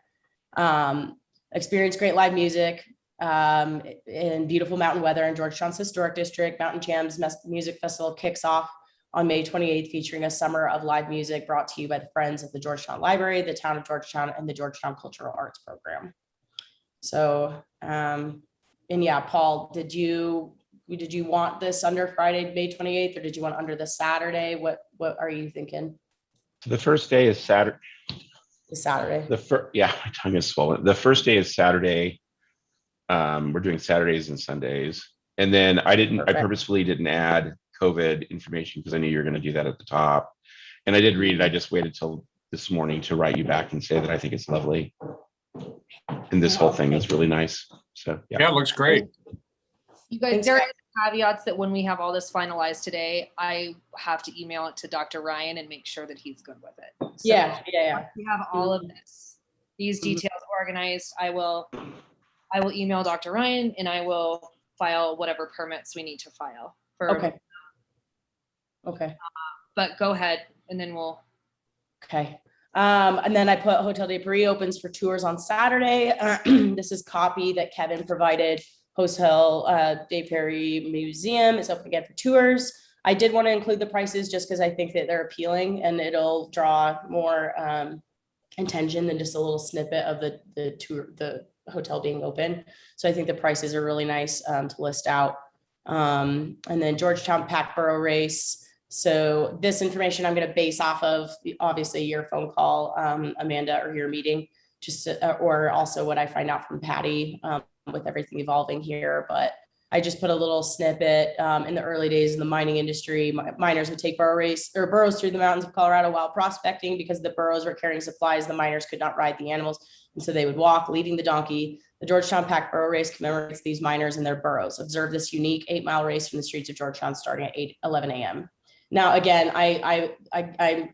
experience great live music in beautiful mountain weather in Georgetown's historic district. Mountain Jams Music Festival kicks off on May 28th, featuring a summer of live music brought to you by the Friends of the Georgetown Library, the Town of Georgetown, and the Georgetown Cultural Arts Program. So, and yeah, Paul, did you want this under Friday, May 28th, or did you want under the Saturday? What are you thinking? So the first day is Saturday. The Saturday. Yeah, my tongue is swollen. The first day is Saturday. We're doing Saturdays and Sundays. And then I purposefully didn't add COVID information because I knew you were going to do that at the top. And I did read it. I just waited till this morning to write you back and say that I think it's lovely. And this whole thing is really nice. So yeah, it looks great. You guys, there is caveats that when we have all this finalized today, I have to email it to Dr. Ryan and make sure that he's good with it. So yeah. We have all of these details organized. I will email Dr. Ryan and I will file whatever permits we need to file for. Okay. But go ahead and then we'll. Okay. And then I put Hotel de Paris opens for tours on Saturday. This is copy that Kevin provided. Hotel de Paris Museum is open again for tours. I did want to include the prices just because I think that they're appealing and it'll draw more attention than just a little snippet of the tour, the hotel being open. So I think the prices are really nice to list out. And then Georgetown Pack Burro Race. So this information I'm going to base off of obviously your phone call, Amanda, or your meeting, or also what I find out from Patty with everything evolving here. But I just put a little snippet in the early days in the mining industry. Miners would take burros through the mountains of Colorado while prospecting. Because the burros were carrying supplies, the miners could not ride the animals. And so they would walk, leading the donkey. The Georgetown Pack Burro Race commemorates these miners and their burros. Observe this unique 8-mile race from the streets of Georgetown starting at 11 a.m. Now, again, I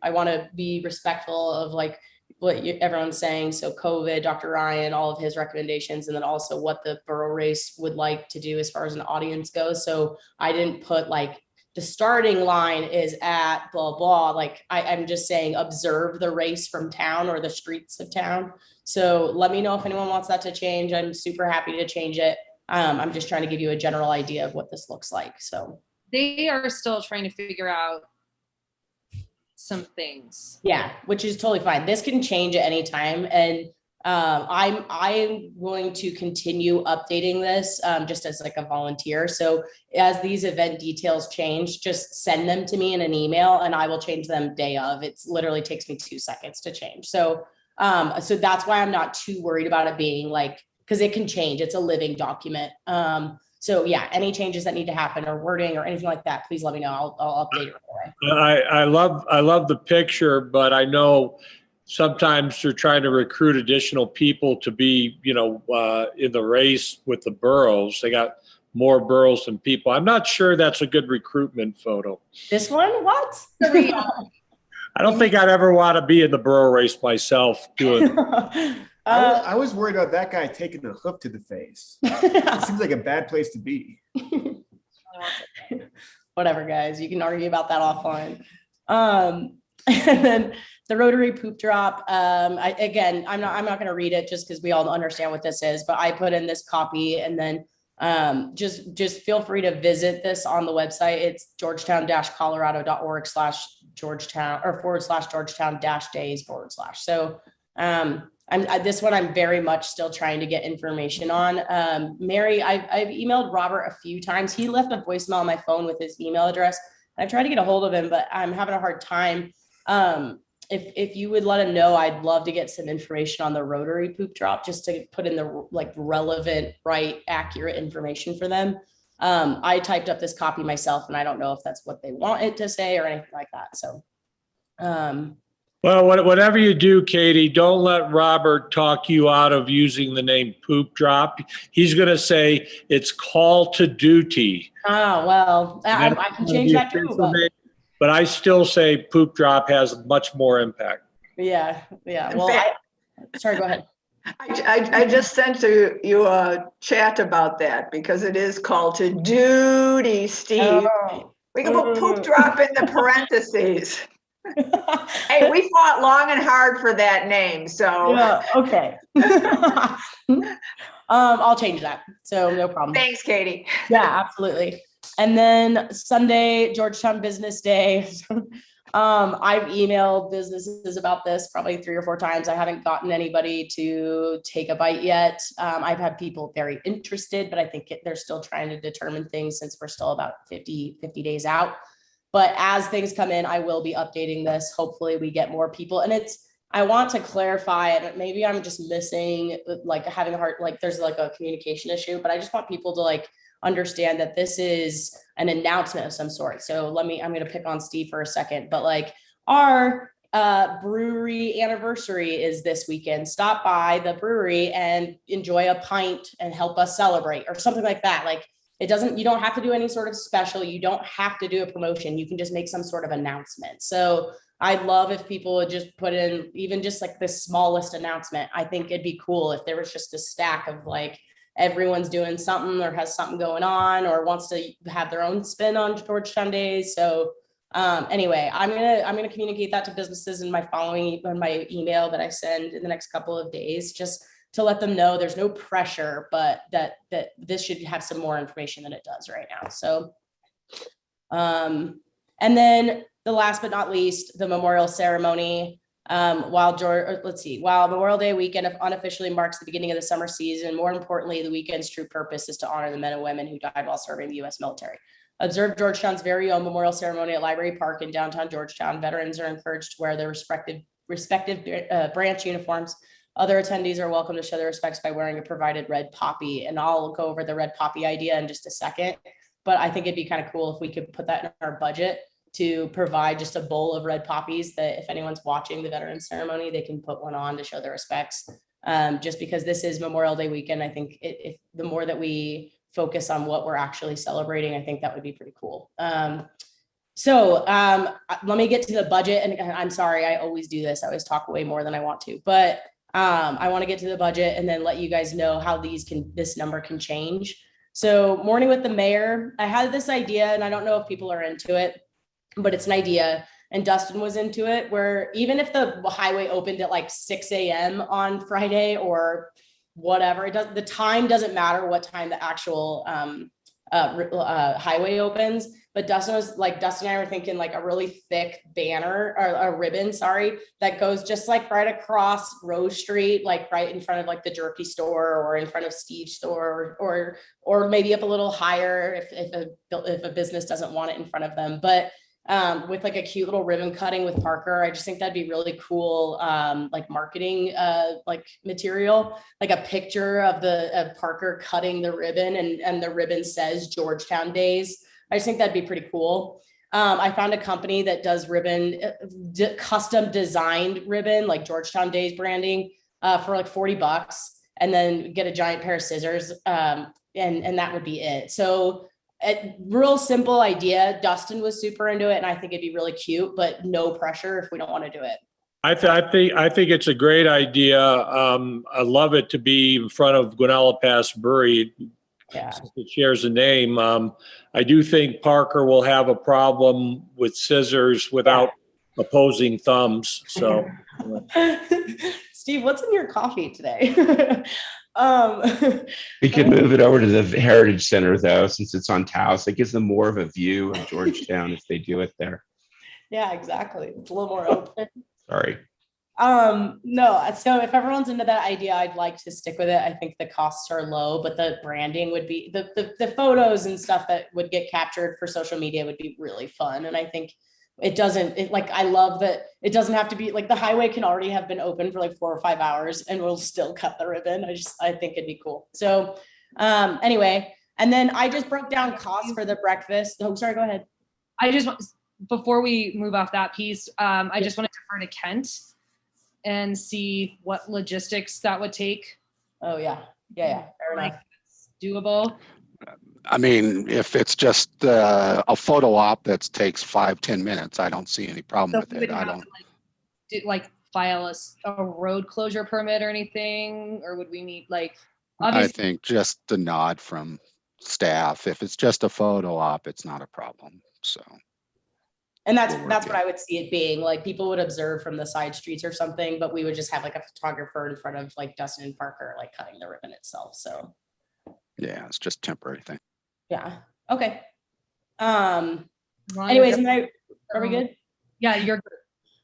want to be respectful of like what everyone's saying. So COVID, Dr. Ryan, all of his recommendations, and then also what the burro race would like to do as far as an audience goes. So I didn't put like the starting line is at blah, blah. Like I'm just saying, observe the race from town or the streets of town. So let me know if anyone wants that to change. I'm super happy to change it. I'm just trying to give you a general idea of what this looks like. So they are still trying to figure out some things. Yeah, which is totally fine. This can change at any time. And I'm willing to continue updating this just as like a volunteer. So as these event details change, just send them to me in an email and I will change them day of. It's literally takes me 2 seconds to change. So so that's why I'm not too worried about it being like, because it can change. It's a living document. So yeah, any changes that need to happen or wording or anything like that, please let me know. I'll update it right away. I love the picture, but I know sometimes they're trying to recruit additional people to be, in the race with the burros. They got more burros than people. I'm not sure that's a good recruitment photo. This one? What? I don't think I'd ever want to be in the burro race myself doing. I was worried about that guy taking a hoof to the face. It seems like a bad place to be. Whatever, guys. You can argue about that offline. And then the rotary poop drop. I'm not going to read it just because we all understand what this is, but I put in this copy and then just feel free to visit this on the website. It's georgetown-colorado.org/Georgetown or /Georgetown-days/. So this one I'm very much still trying to get information on. Mary, I've emailed Robert a few times. He left a voicemail on my phone with his email address. I've tried to get a hold of him, but I'm having a hard time. If you would let him know, I'd love to get some information on the rotary poop drop, just to put in the relevant, right, accurate information for them. I typed up this copy myself, and I don't know if that's what they want it to say or anything like that. So, well, whatever you do, Katie, don't let Robert talk you out of using the name poop drop. He's going to say it's call to duty. Oh, well, I can change that too. But I still say poop drop has much more impact. Yeah. In Well, fact- sorry, go ahead. I just sent you a chat about that because it is called to duty, Steve. We can put poop drop in the parentheses. Hey, we fought long and hard for that name, so. Yeah, okay. I'll change that. So no problem. Thanks, Katie. Yeah, absolutely. And then Sunday, Georgetown Business Day. I've emailed businesses about this probably 3 or 4 times. I haven't gotten anybody to take a bite yet. I've had people very interested, but I think they're still trying to determine things since we're still about 50 days out. But as things come in, I will be updating this. Hopefully we get more people. And I want to clarify, and maybe I'm just missing, like having a heart, like there's like a communication issue, but I just want people to like understand that this is an announcement of some sort. So I'm going to pick on Steve for a second, but like our brewery anniversary is this weekend. Stop by the brewery and enjoy a pint and help us celebrate or something like that. Like you don't have to do any sort of special. You don't have to do a promotion. You can just make some sort of announcement. So I'd love if people would just put in even just like the smallest announcement. I think it'd be cool if there was just a stack of like, everyone's doing something or has something going on or wants to have their own spin on Georgetown Days. So anyway, I'm gonna communicate that to businesses in my email that I send in the next couple of days, just to let them know there's no pressure, but that this should have some more information than it does right now. So, and then the last but not least, the memorial ceremony. While Memorial Day weekend unofficially marks the beginning of the summer season, more importantly, the weekend's true purpose is to honor the men and women who died while serving the U.S. military. Observe Georgetown's very own memorial ceremony at Library Park in downtown Georgetown. Veterans are encouraged to wear their respective branch uniforms. Other attendees are welcome to show their respects by wearing a provided red poppy. And I'll go over the red poppy idea in just a second. But I think it'd be kind of cool if we could put that in our budget to provide just a bowl of red poppies that if anyone's watching the veterans ceremony, they can put one on to show their respects. Just because this is Memorial Day weekend, I think if the more that we focus on what we're actually celebrating, I think that would be pretty cool. So let me get to the budget, and I'm sorry, I always do this. I always talk way more than I want to, but I want to get to the budget and then let you guys know how this number can change. So morning with the mayor, I had this idea, and I don't know if people are into it, but it's an idea. And Dustin was into it, where even if the highway opened at like 6 a.m. on Friday or whatever, the time doesn't matter what time the actual highway opens. But Dustin and I were thinking like a really thick banner or a ribbon, that goes just like right across Rose Street, like right in front of like the jerky store or in front of Steve's store, or maybe up a little higher if a business doesn't want it in front of them. But with like a cute little ribbon cutting with Parker. I just think that'd be really cool, like marketing, like material, like a picture of Parker cutting the ribbon and the ribbon says Georgetown Days. I just think that'd be pretty cool. I found a company that does ribbon, custom designed ribbon, like Georgetown Days branding, for like $40, and then get a giant pair of scissors. And that would be it. So a real simple idea. Dustin was super into it, and I think it'd be really cute, but no pressure if we don't want to do it. I think it's a great idea. I love it to be in front of Guanella Pass Brewery. Yeah. Since it shares a name. I do think Parker will have a problem with scissors without opposing thumbs. So, Steve, what's in your coffee today? We could move it over to the Heritage Center though, since it's on Taos. It gives them more of a view of Georgetown if they do it there. Yeah, exactly. It's a little more open. Sorry. No, so if everyone's into that idea, I'd like to stick with it. I think the costs are low, but the branding would be the photos and stuff that would get captured for social media would be really fun. And I think I love that it doesn't have to be like the highway can already have been open for like 4 or 5 hours and we'll still cut the ribbon. I think it'd be cool. So, anyway, and then I just broke down costs for the breakfast. Oh, sorry, go ahead. Before we move off that piece, I just want to defer to Kent and see what logistics that would take. Oh yeah. Fair enough. Doable. I mean, if it's just a photo op that takes 5-10 minutes, I don't see any problem with it. I don't file a road closure permit or anything, or would we need like, I obviously, think just the nod from staff. If it's just a photo op, it's not a problem. So. And that's We'll work that's what it. I would see it being. Like people would observe from the side streets or something, but we would just have like a photographer in front of like Dustin and Parker, like cutting the ribbon itself. So Yeah, it's just temporary thing. yeah. Okay. Ron, Anyways, and are we good? Yeah, you're good.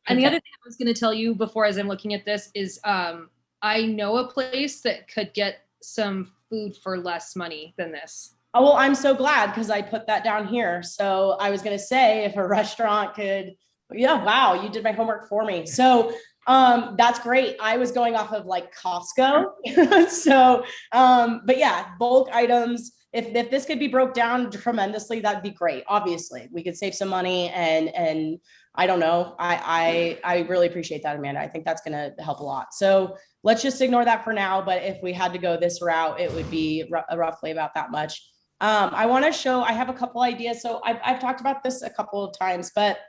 And the Okay. other thing I was going to tell you before, as I'm looking at this, is I know a place that could get some food for less money than this. Oh, well, I'm so glad because I put that down here. So I was going to say if a restaurant could, yeah, wow, you did my homework for me. So that's great. I was going off of like Costco. So, but yeah, bulk items. If this could be broke down tremendously, that'd be great. Obviously, we could save some money, and I don't know. I really appreciate that, Amanda. I think that's going to help a lot. So let's just ignore that for now. But if we had to go this route, it would be roughly about that much. I want to show, I have a couple ideas. So I've talked about this a couple of times, but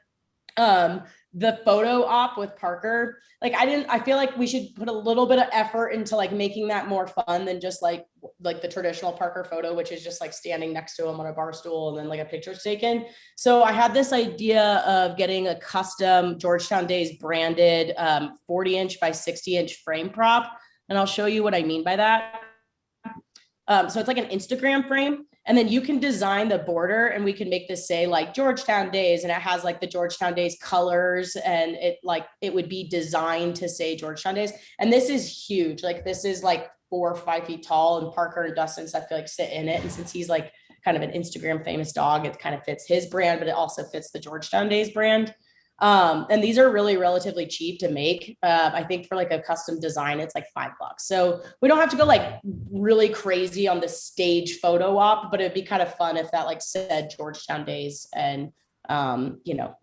the photo op with Parker, like I feel like we should put a little bit of effort into like making that more fun than just like the traditional Parker photo, which is just like standing next to him on a bar stool and then like a picture's taken. So I had this idea of getting a custom Georgetown Days branded 40-inch by 60-inch frame prop. And I'll show you what I mean by that. So it's like an Instagram frame. And then you can design the border and we can make this say like Georgetown Days, and it has like the Georgetown Days colors, and it would be designed to say Georgetown Days. And this is huge. Like this is like 4 or 5 feet tall, and Parker and Dustin, I feel like, sit in it. And since he's like kind of an Instagram famous dog, it kind of fits his brand, but it also fits the Georgetown Days brand. And these are really relatively cheap to make. I think for like a custom design, it's like $5. So we don't have to go like really crazy on the stage photo op, but it'd be kind of fun if that like said Georgetown Days and,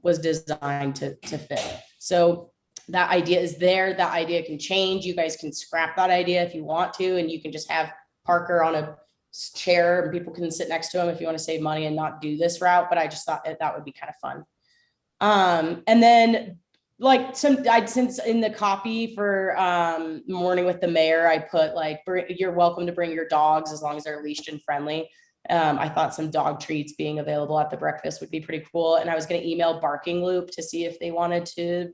was designed to fit. So that idea is there. That idea can change. You guys can scrap that idea if you want to, and you can just have Parker on a chair and people can sit next to him if you want to save money and not do this route. But I just thought that would be kind of fun. And then like since in the copy for Morning with the Mayor, I put like, you're welcome to bring your dogs as long as they're leashed and friendly. I thought some dog treats being available at the breakfast would be pretty cool. And I was going to email Barking Loop to see if they wanted to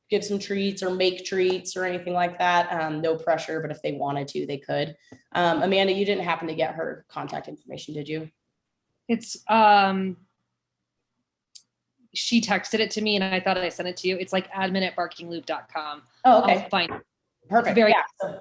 give some treats or make treats or anything like that. No pressure, but if they wanted to, they could. Amanda, you didn't happen to get her contact information, did you? It's she texted it to me and I thought I sent it to you. It's like admin@barkingloop.com. Oh, okay. I'll find it. Perfect. Very, yeah. So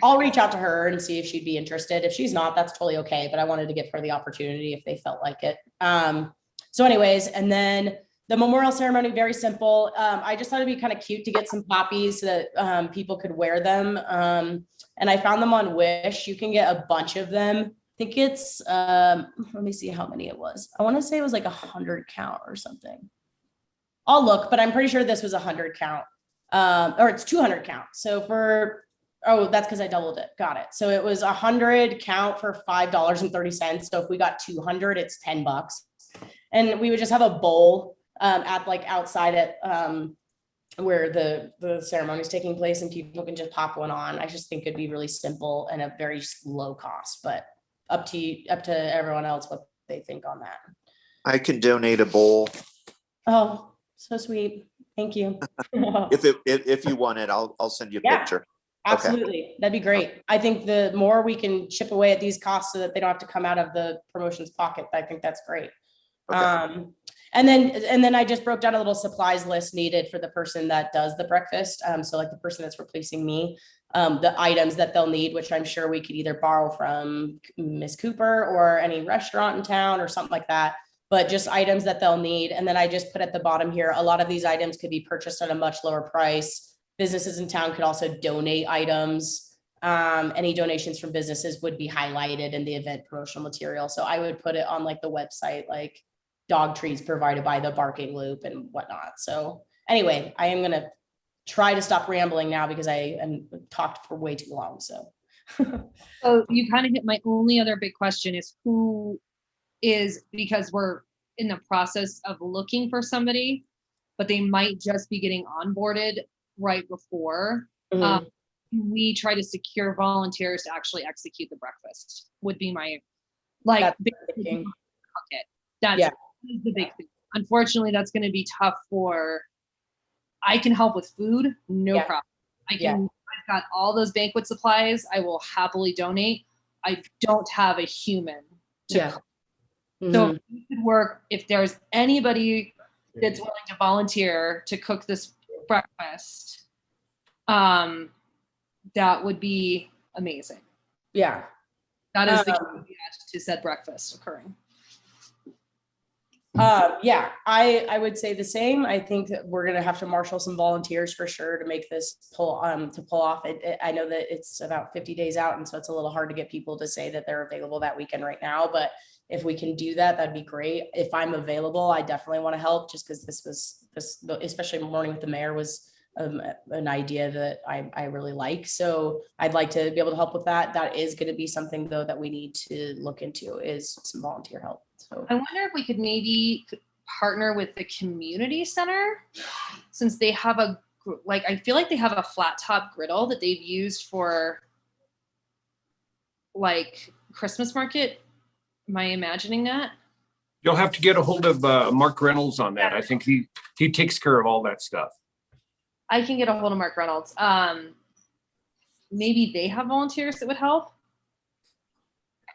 I'll reach out to her and see if she'd be interested. If she's not, that's totally okay. But I wanted to give her the opportunity if they felt like it. So anyways, and then the memorial ceremony, very simple. I just thought it'd be kind of cute to get some poppies so that people could wear them. And I found them on Wish. You can get a bunch of them. I think it's, let me see how many it was. I want to say it was like 100 count or something. I'll look, but I'm pretty sure this was 100 count, or it's 200 count. So that's because I doubled it. Got it. So it was 100 count for $5.30. So if we got 200, it's $10. And we would just have a bowl at like outside at where the ceremony is taking place, and people can just pop one on. I just think it'd be really simple and a very low cost, but up to everyone else what they think on that. I can donate a bowl. Oh, so sweet. Thank you. If you want it, I'll send you a picture. Absolutely. Okay. That'd be great. I think the more we can chip away at these costs so that they don't have to come out of the promotion's pocket, I think that's great. Okay. And then I just broke down a little supplies list needed for the person that does the breakfast. So like the person that's replacing me, the items that they'll need, which I'm sure we could either borrow from Miss Cooper or any restaurant in town or something like that, but just items that they'll need. And then I just put at the bottom here, a lot of these items could be purchased at a much lower price. Businesses in town could also donate items. Any donations from businesses would be highlighted in the event promotional material. So I would put it on like the website, like dog treats provided by the Barking Loop and whatnot. So anyway, I am going to try to stop rambling now because I am talked for way too long. So you kind of hit my only other big question is who is, because we're in the process of looking for somebody, but they might just be getting onboarded. right before. Mhm. We try to secure volunteers to actually execute the breakfast would be my, like, That's basically thinking. cook it. That's Yeah. the big thing. Unfortunately, that's going to be tough I can help with food, no Yeah. problem. Yeah. I've got all those banquet supplies. I will happily donate. I don't have a human to Yeah. cook. Mhm. So if we could work, if there's anybody that's willing to volunteer to cook this breakfast, that would be amazing. Yeah. That is the caveat to said breakfast occurring. Yeah, I would say the same. I think that we're gonna have to marshal some volunteers for sure to make this pull off. I know that it's about 50 days out, and so it's a little hard to get people to say that they're available that weekend right now. But if we can do that, that'd be great. If I'm available, I definitely want to help, just because especially Morning with the Mayor was an idea that I really like. So I'd like to be able to help with that. That is going to be something though that we need to look into, is some volunteer help. So I wonder if we could maybe partner with the community center, since they have I feel like they have a flat top griddle that they've used for like Christmas market. Am I imagining that? You'll have to get a hold of Mark Reynolds on that. I think he takes care of all that stuff. I can get a hold of Mark Reynolds. Maybe they have volunteers that would help.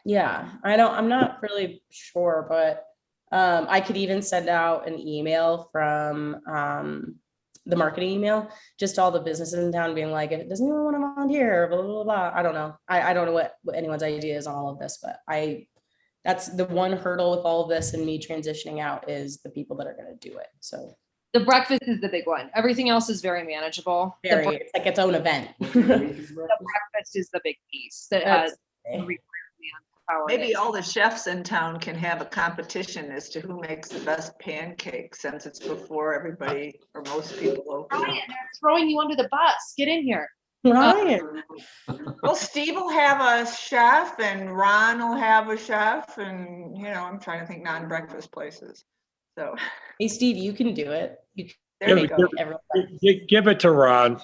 yeah, I'm not really sure, but I could even send out an email from the marketing email, just to all the businesses in town, being like, if it doesn't even want to volunteer, blah, blah, blah. I don't know. I don't know what anyone's idea is on all of this, but that's the one hurdle with all of this and me transitioning out, is the people that are going to do it. So the breakfast is the big one. Everything else is very manageable. It's like its own event. The breakfast is the big piece that has Maybe all the chefs in town can have a competition as to who makes the best pancakes, since it's before everybody or most people open. Ryan, they're throwing you under the bus. Get in here. Ryan. Well, Steve will have a chef and Ron will have a chef, and I'm trying to think non-breakfast places. So, hey, Steve, you can do it. there you go. Give it to Ron.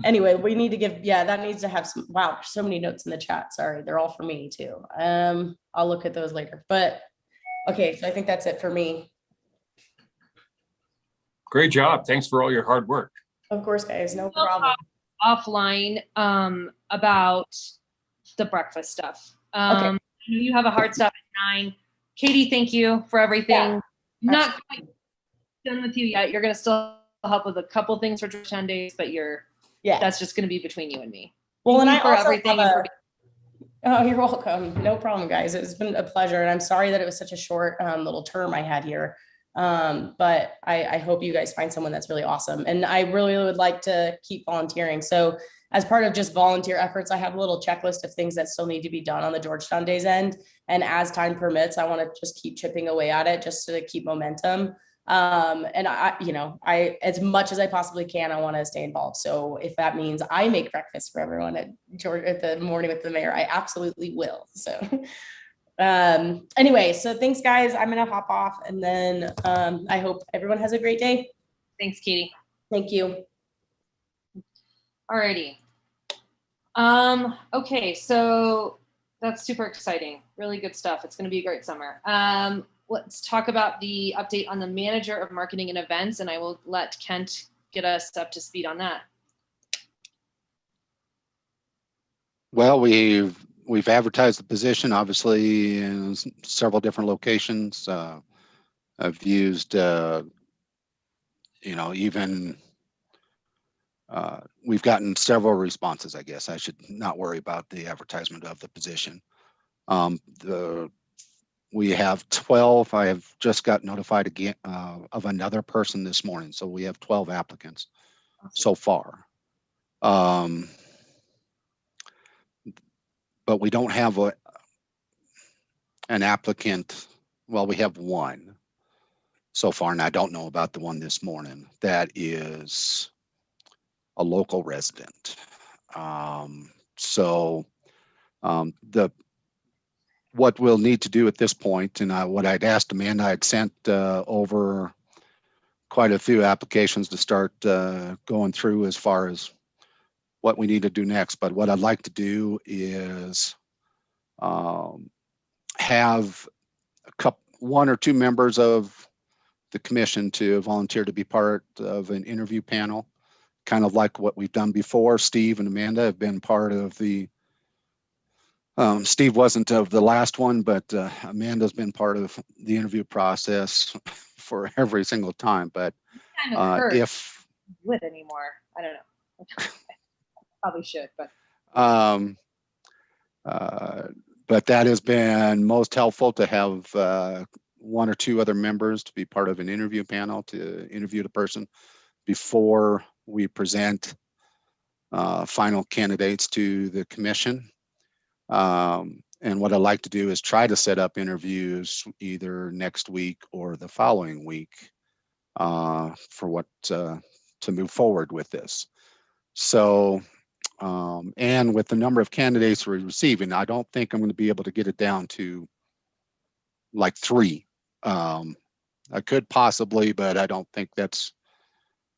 Anyway, we need to that needs to have some, wow, so many notes in the chat. Sorry, they're all for me too. I'll look at those later, but okay, so I think that's it for me. Great job. Thanks for all your hard work. Of course, guys, no problem. Offline about the breakfast stuff. Okay. You have a hard stop at 9. Katie, thank you for everything. Yeah, not quite done with you yet. You're going to still help with a couple things for 10 days, but that's just going to be between you and me. Well, and thank you for everything. Oh, you're welcome. No problem, guys. It's been a pleasure. And I'm sorry that it was such a short little term I had here. But I hope you guys find someone that's really awesome. And I really would like to keep volunteering. So as part of just volunteer efforts, I have a little checklist of things that still need to be done on the Georgetown Days end. And as time permits, I want to just keep chipping away at it just to keep momentum. And I, as much as I possibly can, I want to stay involved. So if that means I make breakfast for everyone at the Morning with the Mayor, I absolutely will. So, anyway, so thanks guys. I'm going to hop off, and then, I hope everyone has a great day. Thanks, Katie. Thank you. Alrighty. Okay. So that's super exciting. Really good stuff. It's going to be a great summer. Let's talk about the update on the manager of marketing and events, and I will let Kent get us up to speed on that. Well, we've advertised the position, obviously, in several different locations. I've used, even we've gotten several responses. I guess I should not worry about the advertisement of the position. We have 12. I have just got notified again of another person this morning. So we have 12 applicants so far. But we don't have an applicant. Well, we have one so far, and I don't know about the one this morning. That is a local resident. What we'll need to do at this point, and what I'd asked Amanda, I'd sent over quite a few applications to start going through as far as what we need to do next. But what I'd like to do is have one or two members of the commission to volunteer to be part of an interview panel, kind of like what we've done before. Steve and Amanda have been part of the, Steve wasn't of the last one, but Amanda's been part of the interview process for every single time. But Kind of hurt if with anymore, I don't know. Probably should, but that has been most helpful to have one or two other members to be part of an interview panel to interview the person before we present final candidates to the commission. And what I'd like to do is try to set up interviews either next week or the following week for what to move forward with this. So, and with the number of candidates we're receiving, I don't think I'm going to be able to get it down to like 3. I could possibly, but I don't think that's,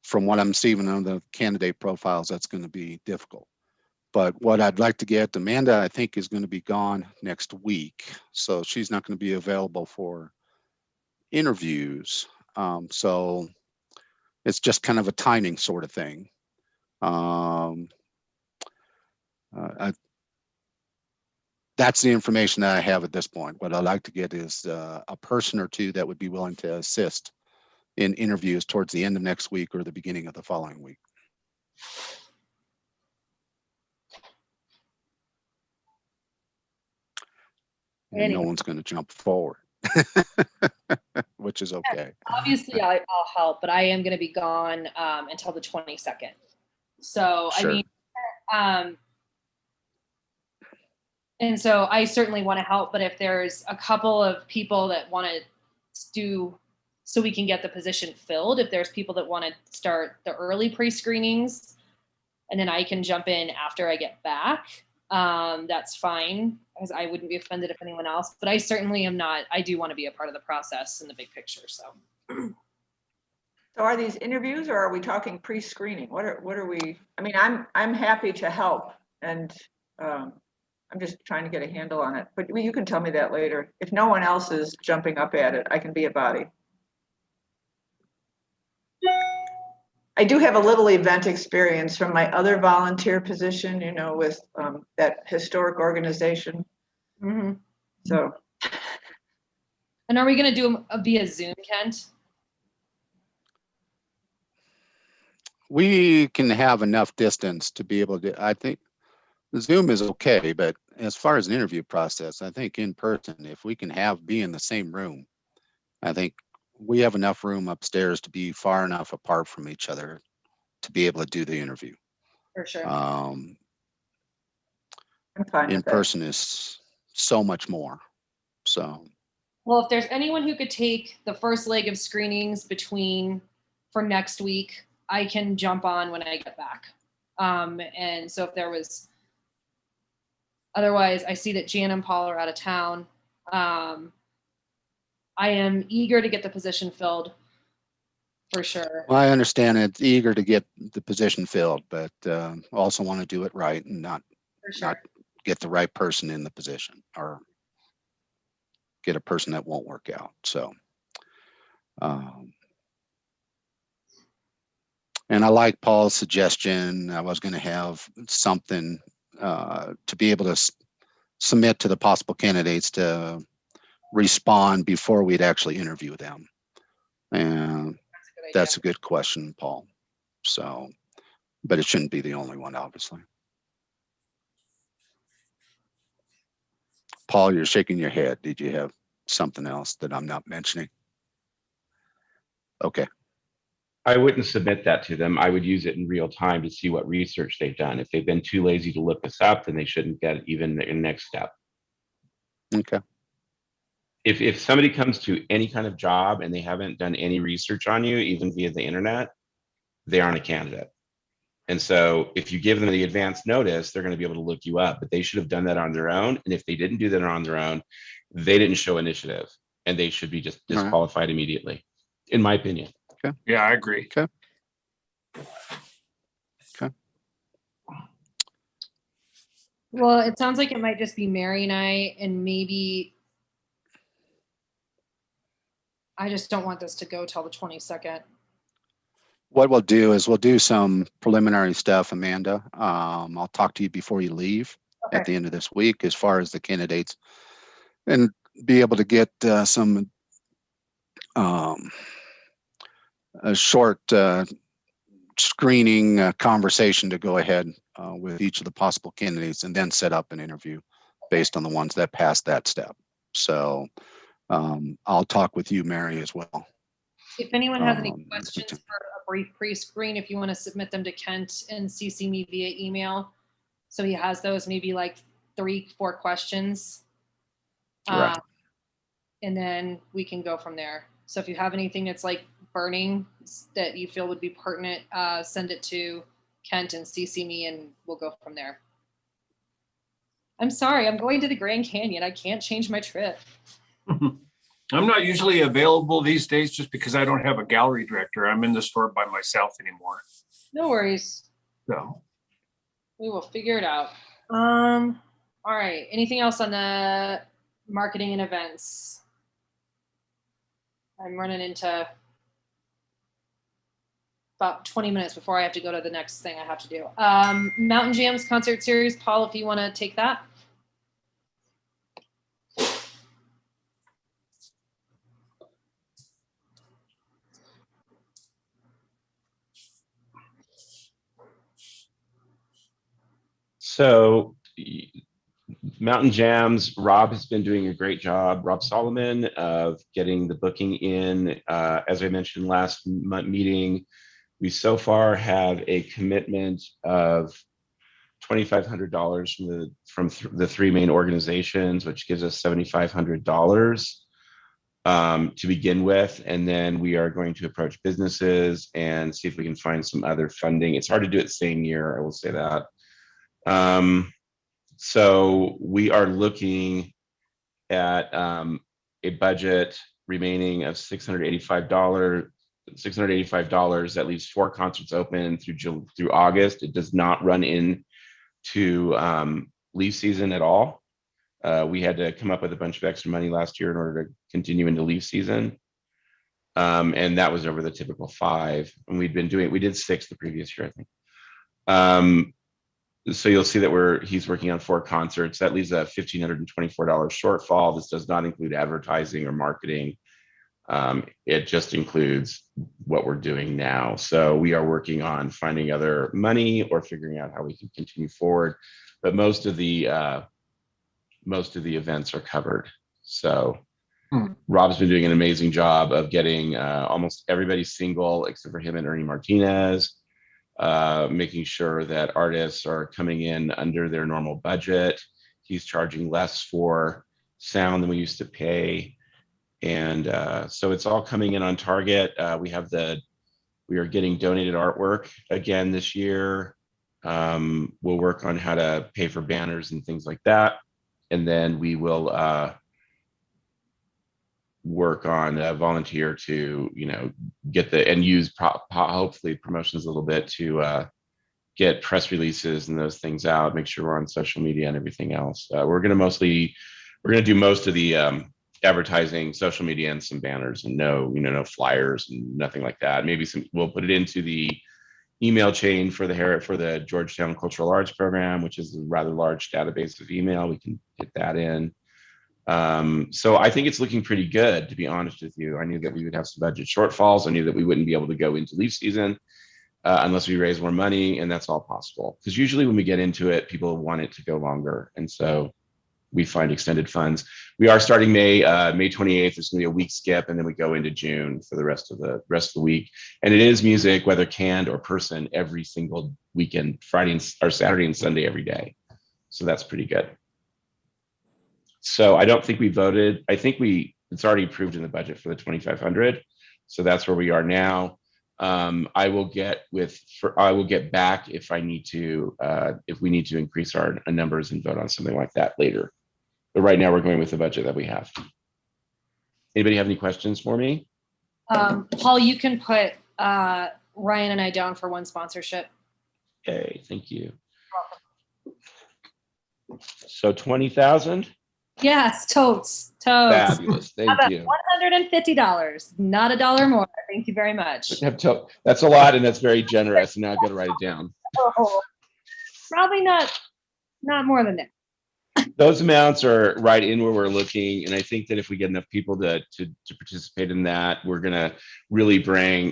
from what I'm seeing on the candidate profiles, that's going to be difficult. But what I'd like to get, Amanda, I think, is going to be gone next week. So she's not going to be available for interviews. So it's just kind of a timing sort of thing. That's the information that I have at this point. What I'd like to get is a person or two that would be willing to assist in interviews towards the end of next week or the beginning of the following week. And no one's going to jump forward, which is okay. Obviously I'll help, but I am going to be gone until the 22nd. So, Sure. I mean, and so I certainly want to help, but if there's a couple of people that want to do, so we can get the position filled, if there's people that want to start the early pre-screenings, and then I can jump in after I get back, that's fine, because I wouldn't be offended if anyone else, but I certainly am not, I do want to be a part of the process in the big picture, so. So are these interviews or are we talking pre-screening? What are we, I mean, I'm happy to help and I'm just trying to get a handle on it, but you can tell me that later. If no one else is jumping up at it, I can be a body. I do have a little event experience from my other volunteer position, you know, with that historic organization. Mm-hmm. So. And are we going to do a via Zoom, Kent? We can have enough distance to be able to, I think Zoom is okay, but as far as an interview process, I think in person, if we can be in the same room, I think we have enough room upstairs to be far enough apart from each other to be able to do the interview. For sure. I'm fine in with that. person is so much more. So. Well, if there's anyone who could take the first leg of screenings for next week, I can jump on when I get back. And so if there was, otherwise I see that Jan and Paul are out of town. I am eager to get the position filled for sure. Well, I understand it's eager to get the position filled, but also want to do it right and not get the right person in the position or get a person that won't work out. So, and I like Paul's suggestion. I was going to have something to be able to submit to the possible candidates to respond before we'd actually interview them. And that's a good question, Paul. So, but it shouldn't be the only one, obviously. Paul, you're shaking your head. Did you have something else that I'm not mentioning? Okay. I wouldn't submit that to them. I would use it in real time to see what research they've done. If they've been too lazy to look this up, then they shouldn't get even the next step. Okay. If somebody comes to any kind of job and they haven't done any research on you, even via the internet, they aren't a candidate. And so if you give them the advance notice, they're going to be able to look you up, but they should have done that on their own. And if they didn't do that on their own, they didn't show initiative and they should be just disqualified immediately, in my opinion. Yeah, I agree. Okay. Well, it sounds like it might just be Mary and I, and maybe I just don't want this to go till the 22nd. What we'll do is we'll do some preliminary stuff, Amanda. I'll talk to you before you leave at the end of this week as far as the candidates, and be able to get some a short screening conversation to go ahead with each of the possible candidates, and then set up an interview based on the ones that pass that step. So I'll talk with you, Mary, as well. If anyone has any questions for a brief pre-screen, if you want to submit them to Kent and CC me via email, so he has those, maybe like 3-4 questions. Right. And then we can go from there. So if you have anything that's like burning that you feel would be pertinent, send it to Kent and CC me, and we'll go from there. I'm sorry, I'm going to the Grand Canyon. I can't change my trip. I'm not usually available these days just because I don't have a gallery director. I'm in the store by myself anymore. No worries. So We will figure it out. All right. Anything else on the marketing and events? I'm running into about 20 minutes before I have to go to the next thing I have to do. Mountain Jams concert series. Paul, if you want to take that. So Mountain Jams, Rob has been doing a great job, Rob Solomon, of getting the booking in. As I mentioned last meeting, we so far have a commitment of $2,500 from the three main organizations, which gives us $7,500 to begin with. And then we are going to approach businesses and see if we can find some other funding. It's hard to do it the same year, I will say that. So we are looking at a budget remaining of $685. That leaves 4 concerts open through August. It does not run in to leaf season at all. We had to come up with a bunch of extra money last year in order to continue into leaf season. And that was over the typical 5. And we did 6 the previous year, I think. So you'll see that he's working on 4 concerts. That leaves a $1,524 shortfall. This does not include advertising or marketing. It just includes what we're doing now. So we are working on finding other money or figuring out how we can continue forward. But most of the events are covered. So Rob's been doing an amazing job of getting almost everybody single except for him and Ernie Martinez. Making sure that artists are coming in under their normal budget. He's charging less for sound than we used to pay. And so it's all coming in on target. We are getting donated artwork again this year. We'll work on how to pay for banners and things like that. And then we will work on volunteer to get and use hopefully promotions a little bit to get press releases and those things out, make sure we're on social media and everything else. We're going to do most of the advertising, social media, and some banners, and no flyers and nothing like that. Maybe we'll put it into the email chain for the Georgetown Cultural Arts Program, which is a rather large database of email. We can get that in. So I think it's looking pretty good, to be honest with you. I knew that we would have some budget shortfalls. I knew that we wouldn't be able to go into leaf season unless we raise more money, and that's all possible. Because usually when we get into it, people want it to go longer, and so we find extended funds. We are starting May 28th. There's going to be a week skip, and then we go into June for the rest of the week. And it is music, whether canned or person, every single weekend, Friday or Saturday and Sunday every day. So that's pretty good. So I don't think we voted. I think it's already approved in the budget for the 2,500. So that's where we are now. I will get back if we need to increase our numbers and vote on something like that later. But right now we're going with the budget that we have. Anybody have any questions for me? Paul, you can put Ryan and I down for one sponsorship. Okay, thank you. So 20,000? Yes, totes. Fabulous, How thank about you. $150? Not a dollar more. Thank you very much. That's a lot, and that's very generous, and now I've got to write it down. Oh, probably not more than that. Those amounts are right in where we're looking, and I think that if we get enough people to participate in that, we're gonna really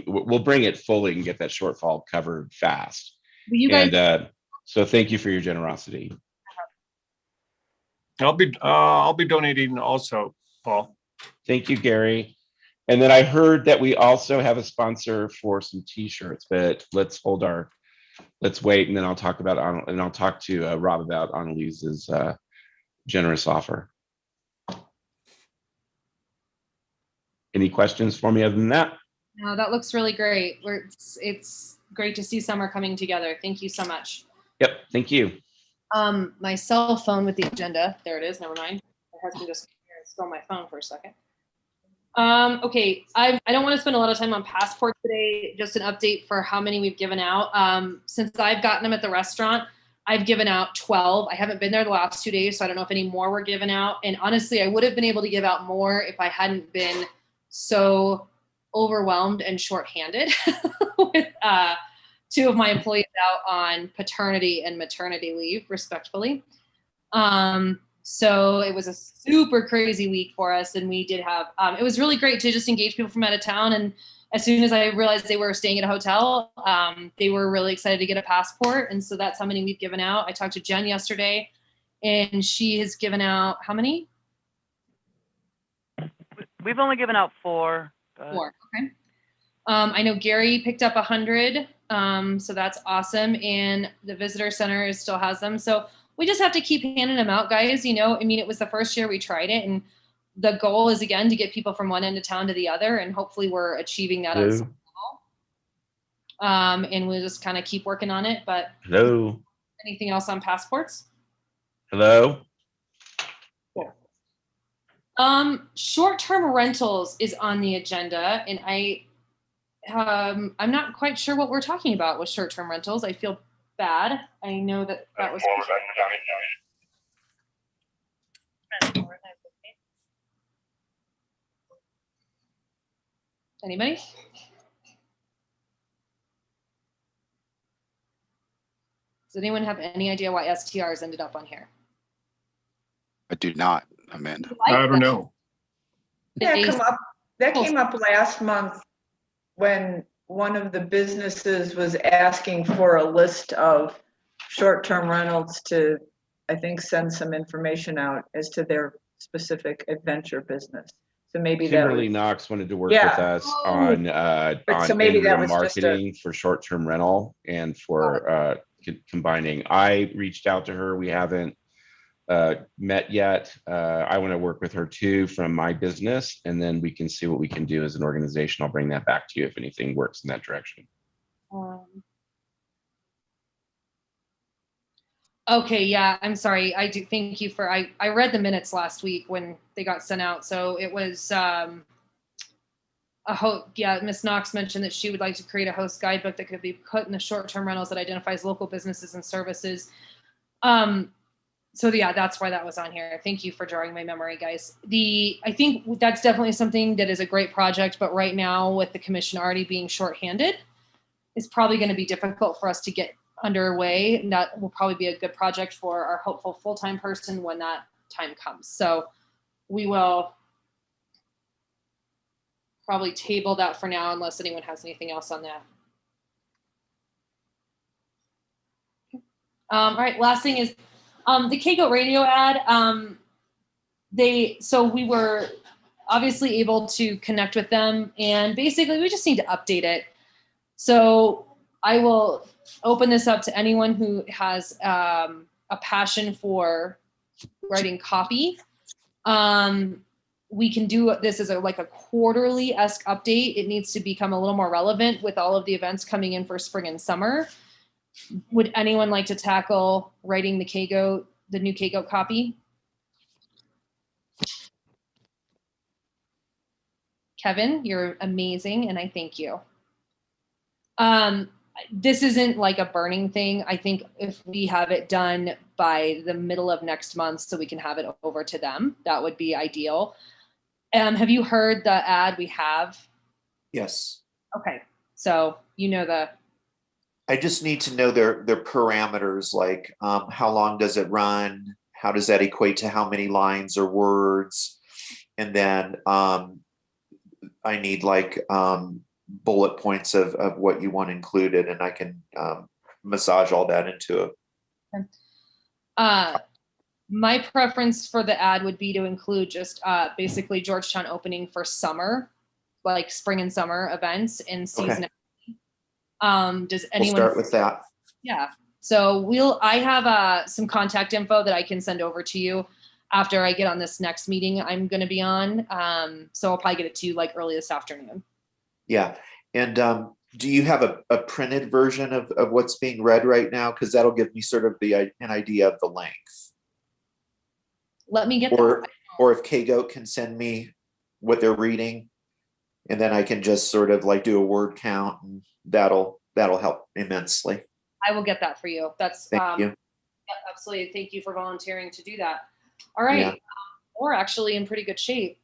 we'll bring it fully and get that shortfall covered fast. Will you guys? And so thank you for your generosity. I'll be donating also, Paul. Thank you, Gary. And then I heard that we also have a sponsor for some T-shirts, but let's wait, and then I'll talk to Rob about Annalise's generous offer. Any questions for me other than that? No, that looks really great. It's great to see summer coming together. Thank you so much. Yep, thank you. My cell phone with the agenda. There it is. Never mind. My husband just stole my phone for a second. Okay, I don't want to spend a lot of time on passports today. Just an update for how many we've given out. Since I've gotten them at the restaurant, I've given out 12. I haven't been there the last 2 days, so I don't know if any more were given out. And honestly, I would have been able to give out more if I hadn't been so overwhelmed and shorthanded with two of my employees out on paternity and maternity leave, respectfully. So it was a super crazy week for us, and we did have, it was really great to just engage people from out of town. And as soon as I realized they were staying at a hotel, they were really excited to get a passport. And so that's how many we've given out. I talked to Jen yesterday, and she has given out how many? We've only given out 4. But... 4, okay. I know Gary picked up 100, so that's awesome. And the visitor center still has them. So we just have to keep handing them out, guys. You know, I mean, it was the first year we tried it, and the goal is, again, to get people from one end of town to the other, and hopefully we're achieving that on some level. And we'll just kind of keep working on it. But hello. Anything else on passports? Hello. Short-term rentals is on the agenda, and I'm not quite sure what we're talking about with short-term rentals. I feel bad. I know that was. Anybody? Does anyone have any idea why STRs ended up on here? I do not, Amanda. I don't know. That came up last month when one of the businesses was asking for a list of short-term rentals to, I think, send some information out as to their specific adventure business. So maybe Kimberly Knox wanted to work with us on maybe that was marketing for short-term rental and for combining. I reached out to her. We haven't met yet. I want to work with her too from my business, and then we can see what we can do as an organization. I'll bring that back to you if anything works in that direction. Okay, yeah, I'm sorry. I do thank you for, I read the minutes last week when they got sent out. So it was Ms. Knox mentioned that she would like to create a host guidebook that could be put in the short-term rentals that identifies local businesses and services. So yeah, that's why that was on here. Thank you for drawing my memory, guys. I think that's definitely something that is a great project, but right now with the commission already being shorthanded, it's probably going to be difficult for us to get underway. And that will probably be a good project for our hopeful full-time person when that time comes. So we will probably table that for now unless anyone has anything else on that. All right, last thing is the KGoat radio ad. So we were obviously able to connect with them, and basically we just need to update it. So I will open this up to anyone who has a passion for writing copy. We can do this as a quarterly-esque update. It needs to become a little more relevant with all of the events coming in for spring and summer. Would anyone like to tackle writing the KGoat, the new KGoat copy? Kevin, you're amazing, and I thank you. This isn't like a burning thing. I think if we have it done by the middle of next month so we can have it over to them, that would be ideal. Have you heard the ad we have? Yes. Okay, so you know the. I just need to know their parameters, like how long does it run? How does that equate to how many lines or words? And then I need like bullet points of what you want included, and I can massage all that into it. My preference for the ad would be to include just basically Georgetown opening for summer, like spring and summer events and season. Okay. Does anyone We'll start with that? Yeah. So I have some contact info that I can send over to you after I get on this next meeting I'm going to be on. So I'll probably get it to you like early this afternoon. Yeah. And do you have a printed version of what's being read right now? Because that'll give me sort of an idea of the length. Let me get or that. Or if KGoat can send me what they're reading, and then I can just sort of like do a word count, and that'll help immensely. I will get that for you. That's Thank you. Yeah, absolutely. Thank you for volunteering to do that. All right. Yeah. We're actually in pretty good shape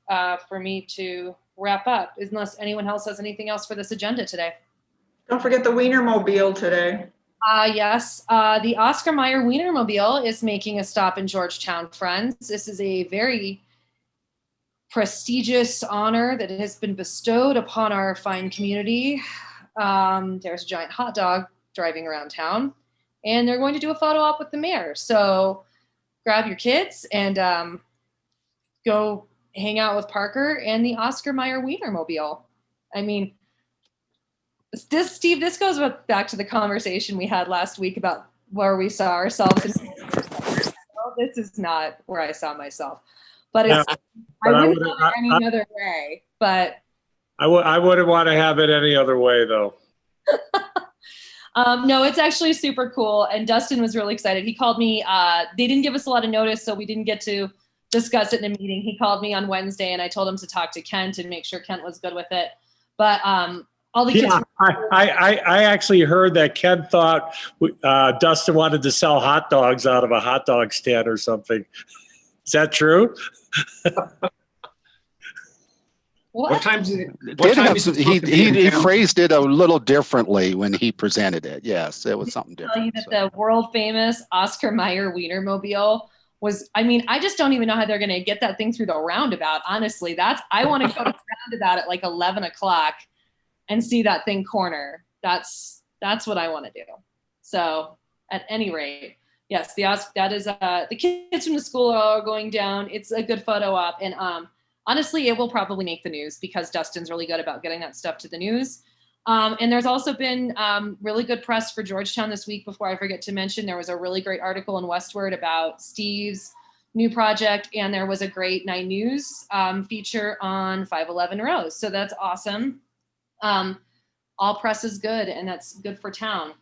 for me to wrap up, unless anyone else has anything else for this agenda today. Don't forget the Wienermobile today. Yes, the Oscar Mayer Wienermobile is making a stop in Georgetown, friends. This is a very prestigious honor that has been bestowed upon our fine community. There's a giant hot dog driving around town, and they're going to do a photo op with the mayor. So grab your kids and go hang out with Parker and the Oscar Mayer Wienermobile. I mean, Steve, this goes back to the conversation we had last week about where we saw ourselves. This is not where I saw myself, but it's, I wouldn't have it any other way, but. I wouldn't want to have it any other way though. No, it's actually super cool. And Dustin was really excited. He called me, they didn't give us a lot of notice, so we didn't get to discuss it in a meeting. He called me on Wednesday and I told him to talk to Kent and make sure Kent was good with it. But all the kids. I actually heard that Ken thought Dustin wanted to sell hot dogs out of a hot dog stand or something. Is that true? What time is it? He phrased it a little differently when he presented it. Yes, it was something different. Tell you that the world famous Oscar Mayer Wienermobile was, I mean, I just don't even know how they're going to get that thing through the roundabout. Honestly, I want to go to the roundabout at like 11 o'clock and see that thing corner. That's what I want to do. So at any rate, yes, that is the kids from the school are all going down. It's a good photo op, and honestly, it will probably make the news because Dustin's really good about getting that stuff to the news. And there's also been really good press for Georgetown this week. Before I forget to mention, there was a really great article in Westward about Steve's new project, and there was a great 9 News feature on 511 Rose. So that's awesome. All press is good, and that's good for town.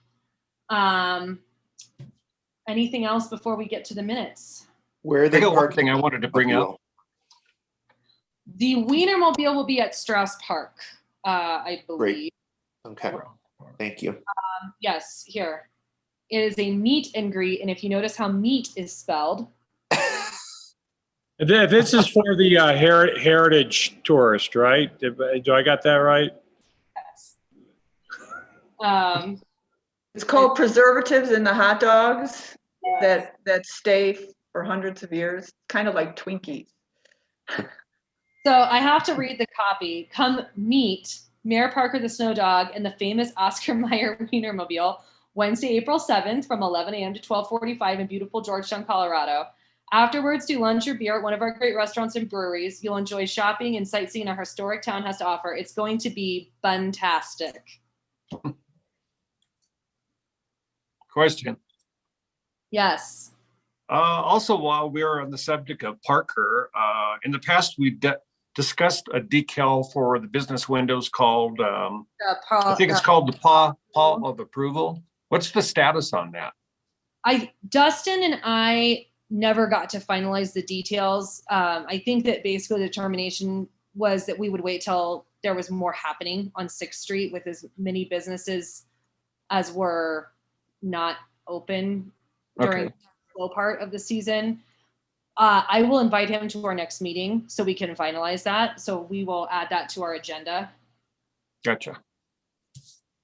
Anything else before we get to the minutes? Where are they one parking? thing I wanted to bring up. The Wienermobile will be at Strauss Park, I believe. Great. Okay. Thank you. Yes, here. It is a meet and greet, and if you notice how meat is spelled. This is for the heritage tourist, right? Do I got that right? Yes. It's called preservatives in the hot dogs that stay for hundreds of years, kind of like Twinkies. So I have to read the copy. Come meet Mayor Parker the Snow Dog and the famous Oscar Mayer Wienermobile Wednesday, April 7th from 11 a.m. to 12:45 in beautiful Georgetown, Colorado. Afterwards, do lunch or beer at one of our great restaurants and breweries. You'll enjoy shopping and sightseeing our historic town has to offer. It's going to be fantastic. Question. Yes. Also, while we're on the subject of Parker, in the past we discussed a decal for the business windows called, I think it's called the paw of approval. What's the status on that? Dustin and I never got to finalize the details. I think that basically the determination was that we would wait till there was more happening on 6th Street with as many businesses as were not open during Okay. the slow part of the season. I will invite him to our next meeting so we can finalize that. So we will add that to our agenda. Gotcha.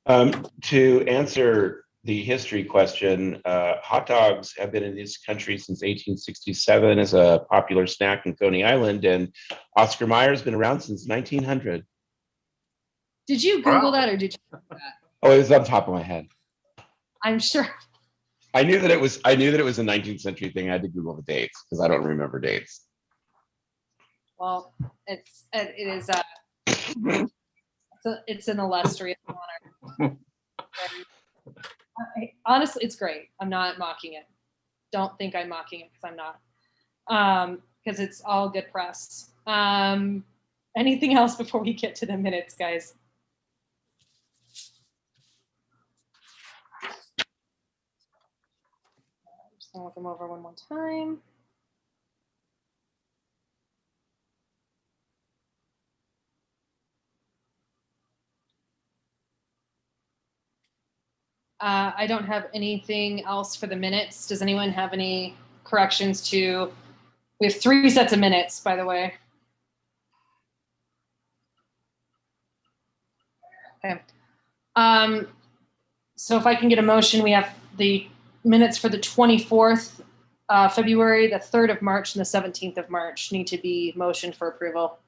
To answer the history question, hot dogs have been in this country since 1867 as a popular snack in Coney Island, and Oscar Mayer's been around since 1900. Did you Google that or did you know that? Oh, it was on top of my head. I'm sure. I knew that it was a 19th century thing. I had to Google the dates because I don't remember dates. Well, it's an illustrious honor. Honestly, it's great. I'm not mocking it. Don't think I'm mocking it because I'm not. Because it's all good press. Anything else before we get to the minutes, guys? Just gonna look them over one more time. I don't have anything else for the minutes. Does anyone have any corrections to? We have 3 sets of minutes, by the way. Okay. So if I can get a motion, we have the minutes for the 24th February, the 3rd of March, and the 17th of March need to be motioned for approval.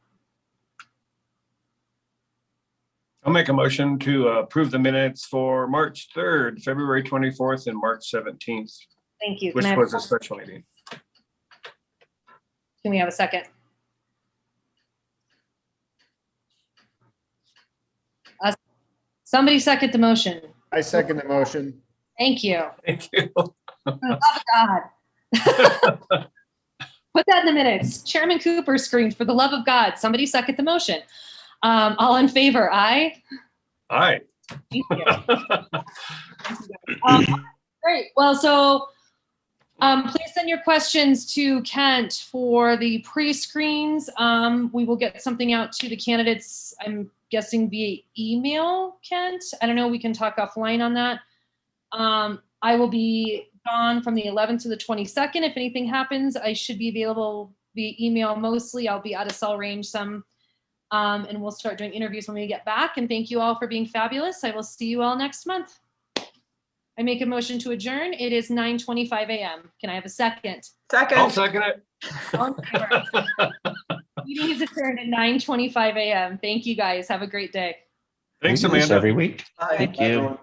I'll make a motion to approve the minutes for March 3rd, February 24th, and March 17th, Thank you. which Can I have was a special meeting. Can we have a second? Somebody second the motion. I second the motion. Thank you. Thank you. For the love of God. Put that in the minutes. Chairman Cooper screamed, for the love of God. Somebody second the motion. All in favor, aye? Aye. Thank you. Great. Well, so please send your questions to Kent for the pre-screens. We will get something out to the candidates, I'm guessing via email, Kent. I don't know, we can talk offline on that. I will be gone from the 11th to the 22nd. If anything happens, I should be available via email mostly. I'll be out of cell range some. And we'll start doing interviews when we get back. And thank you all for being fabulous. I will see you all next month. I make a motion to adjourn. It is 9:25 a.m. Can I have a second? Second. I'll second it. All in favor? Meeting is adjourned at 9:25 a.m. Thank you guys. Have a great day. Thanks, We do this Amanda. every week. Bye. Thank you.